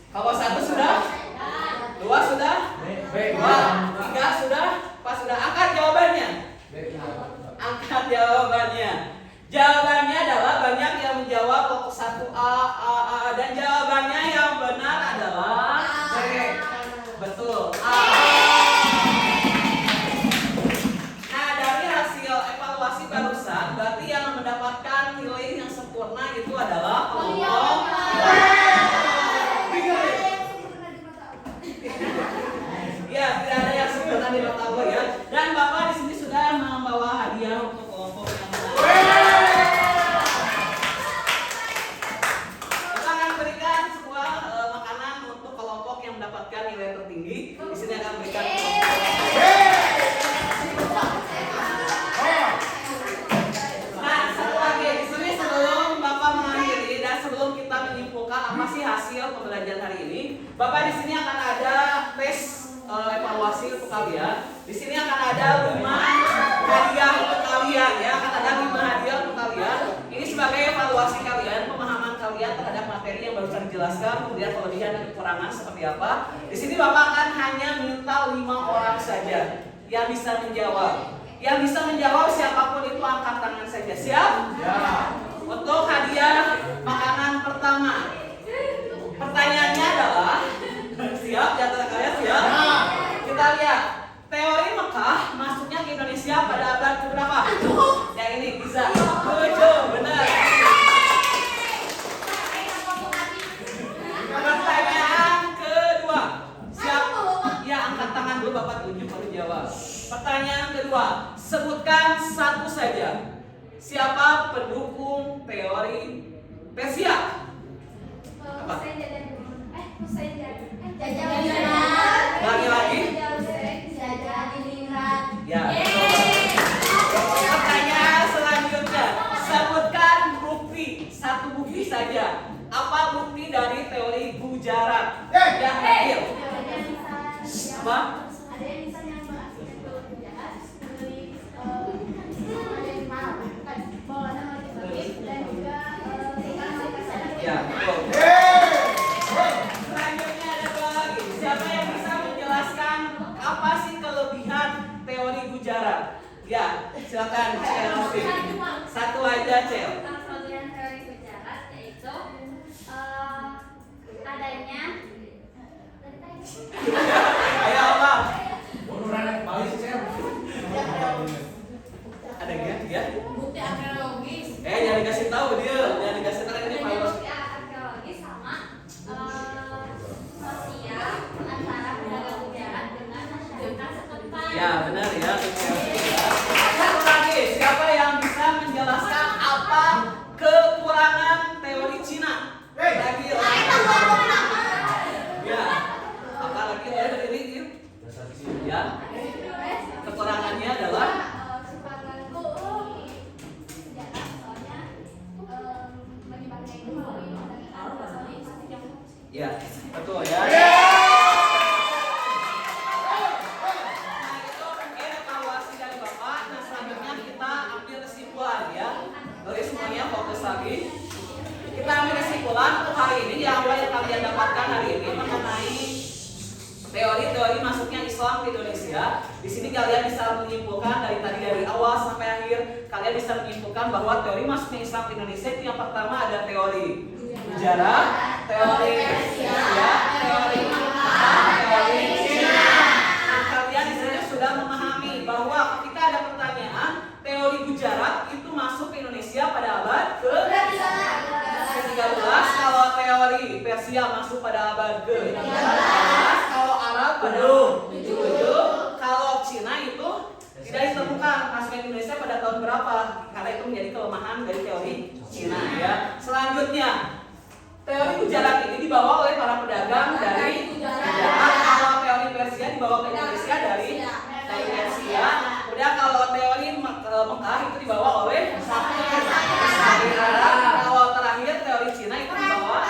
Kalau 1 sudah? 2 sudah? 3 sudah? 4 sudah? Angkat jawabannya. Angkat jawabannya. Jawabannya adalah banyak yang menjawab kelompok 1A, dan jawabannya yang benar adalah B. Betul. A. Nah, dari hasil menentukan apa sih hasil pembelajaran hari ini. Bapak di sini akan ada tes evaluasi untuk kalian. Di sini akan ada 5 hadiah untuk kalian ya, akan ada 5 hadiah untuk kalian. Ini sebagai evaluasi kalian, pemahaman kalian terhadap materi yang barusan dijelaskan, kemudian kelebihan dan kekurangan seperti apa. Di sini Bapak akan hanya minta 5 orang saja yang bisa menjawab. Yang bisa menjawab siapapun itu angkat tangan saja. Siap?
Ya.
Untuk hadiah makanan pertama. Pertanyaannya adalah siap? Jatuh kalian siap? Kita lihat teori Mekah masuknya ke Indonesia pada abad keberapa? Yang ini bisa. 7, benar. Pertanyaan kedua. Siap? Ya, angkat tangan dulu Bapak tunjuk baru jawab. Pertanyaan kedua, sebutkan satu saja. Siapa pendukung teori Persia? Apa? Lagi-lagi? Ya. Pertanyaan selanjutnya, sebutkan bukti, satu bukti saja. Apa bukti dari teori Gujarat? Ya, terakhir. Apa?
Ada yang bisa yang berasal dari jahat, dari bawa nama dan juga
Ya, betul. Selanjutnya ada dua lagi. Siapa yang bisa menjelaskan apa sih kelebihan teori Gujarat? Ya, silakan Cel. Satu aja Cel.
kelebihan teori Gujarat yaitu adanya
Ayo apa? Ada ya?
Bukti arkeologis.
Jangan dikasih tahu dia, jangan dikasih tahu ini Pak.
bukti arkeologis sama sosial antara pedagang Gujarat dengan masyarakat setempat.
Ya, benar ya. Satu lagi, siapa yang bisa menjelaskan apa kekurangan teori Cina? Lagi. Ya. Apa lagi dari ini? Ya. Kekurangannya adalah ya, betul ya. Nah, itu mungkin evaluasi dari Bapak. Nah, selanjutnya kita ambil kesimpulan ya. Oke, semuanya fokus lagi. Kita ambil kesimpulan untuk hari ini yang kalian dapatkan hari ini mengenai teori-teori masuknya Islam ke Indonesia. Di sini kalian bisa menyimpulkan dari awal sampai akhir, kalian bisa menyimpulkan bahwa teori masuknya Islam ke Indonesia itu yang pertama ada teori Gujarat, teori Persia, teori Mekah, teori Cina. Nah, kalian di sini sudah memahami bahwa ketika ada pertanyaan teori Gujarat itu masuk ke Indonesia pada abad ke-13, kalau teori Persia masuk pada abad ke-14, kalau Arab pada 7, kalau Cina itu tidak ditemukan masuk ke Indonesia pada tahun berapa, karena itu menjadi kelemahan dari teori Cina ya. Selanjutnya teori Gujarat ini dibawa oleh para pedagang dari Gujarat. Kalau teori Persia dibawa ke Indonesia dari Persia. Kemudian kalau teori Mekah itu dibawa oleh dari Arab. Kalau terakhir teori Cina itu dibawa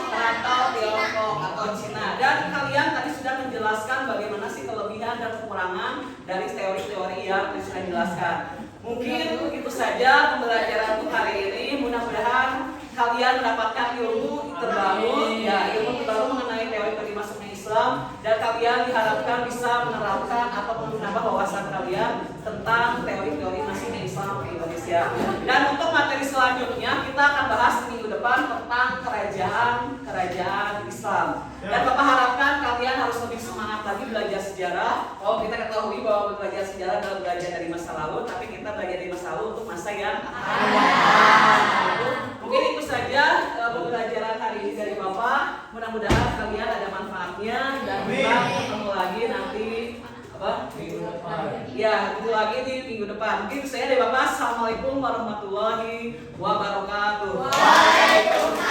perantau Tiongkok atau Cina. Dan kalian tadi sudah menjelaskan bagaimana sih kelebihan dan kekurangan dari teori-teori yang sudah dijelaskan. Mungkin begitu saja pembelajaran untuk hari ini. Mudah-mudahan kalian mendapatkan ilmu terbaru, ya ilmu terbaru mengenai teori masuknya Islam, dan kalian diharapkan bisa menerapkan atau menambah wawasan kalian tentang teori-teori masuknya Islam ke Indonesia. Dan untuk materi selanjutnya kita akan bahas minggu depan tentang kerajaan Islam. Dan Bapak harapkan kalian harus lebih semangat lagi belajar sejarah. Kita ketahui bahwa belajar sejarah adalah belajar dari masa lalu, tapi kita belajar dari masa lalu untuk masa yang akan datang. Mungkin itu saja pembelajaran hari ini dari Bapak. Mudah-mudahan kalian ada manfaatnya dan kita ketemu lagi nanti minggu depan. Ya, ketemu lagi di minggu depan. Mungkin saya dari Bapak. Assalamualaikum warahmatullahi wabarakatuh. Waalaikumsalam.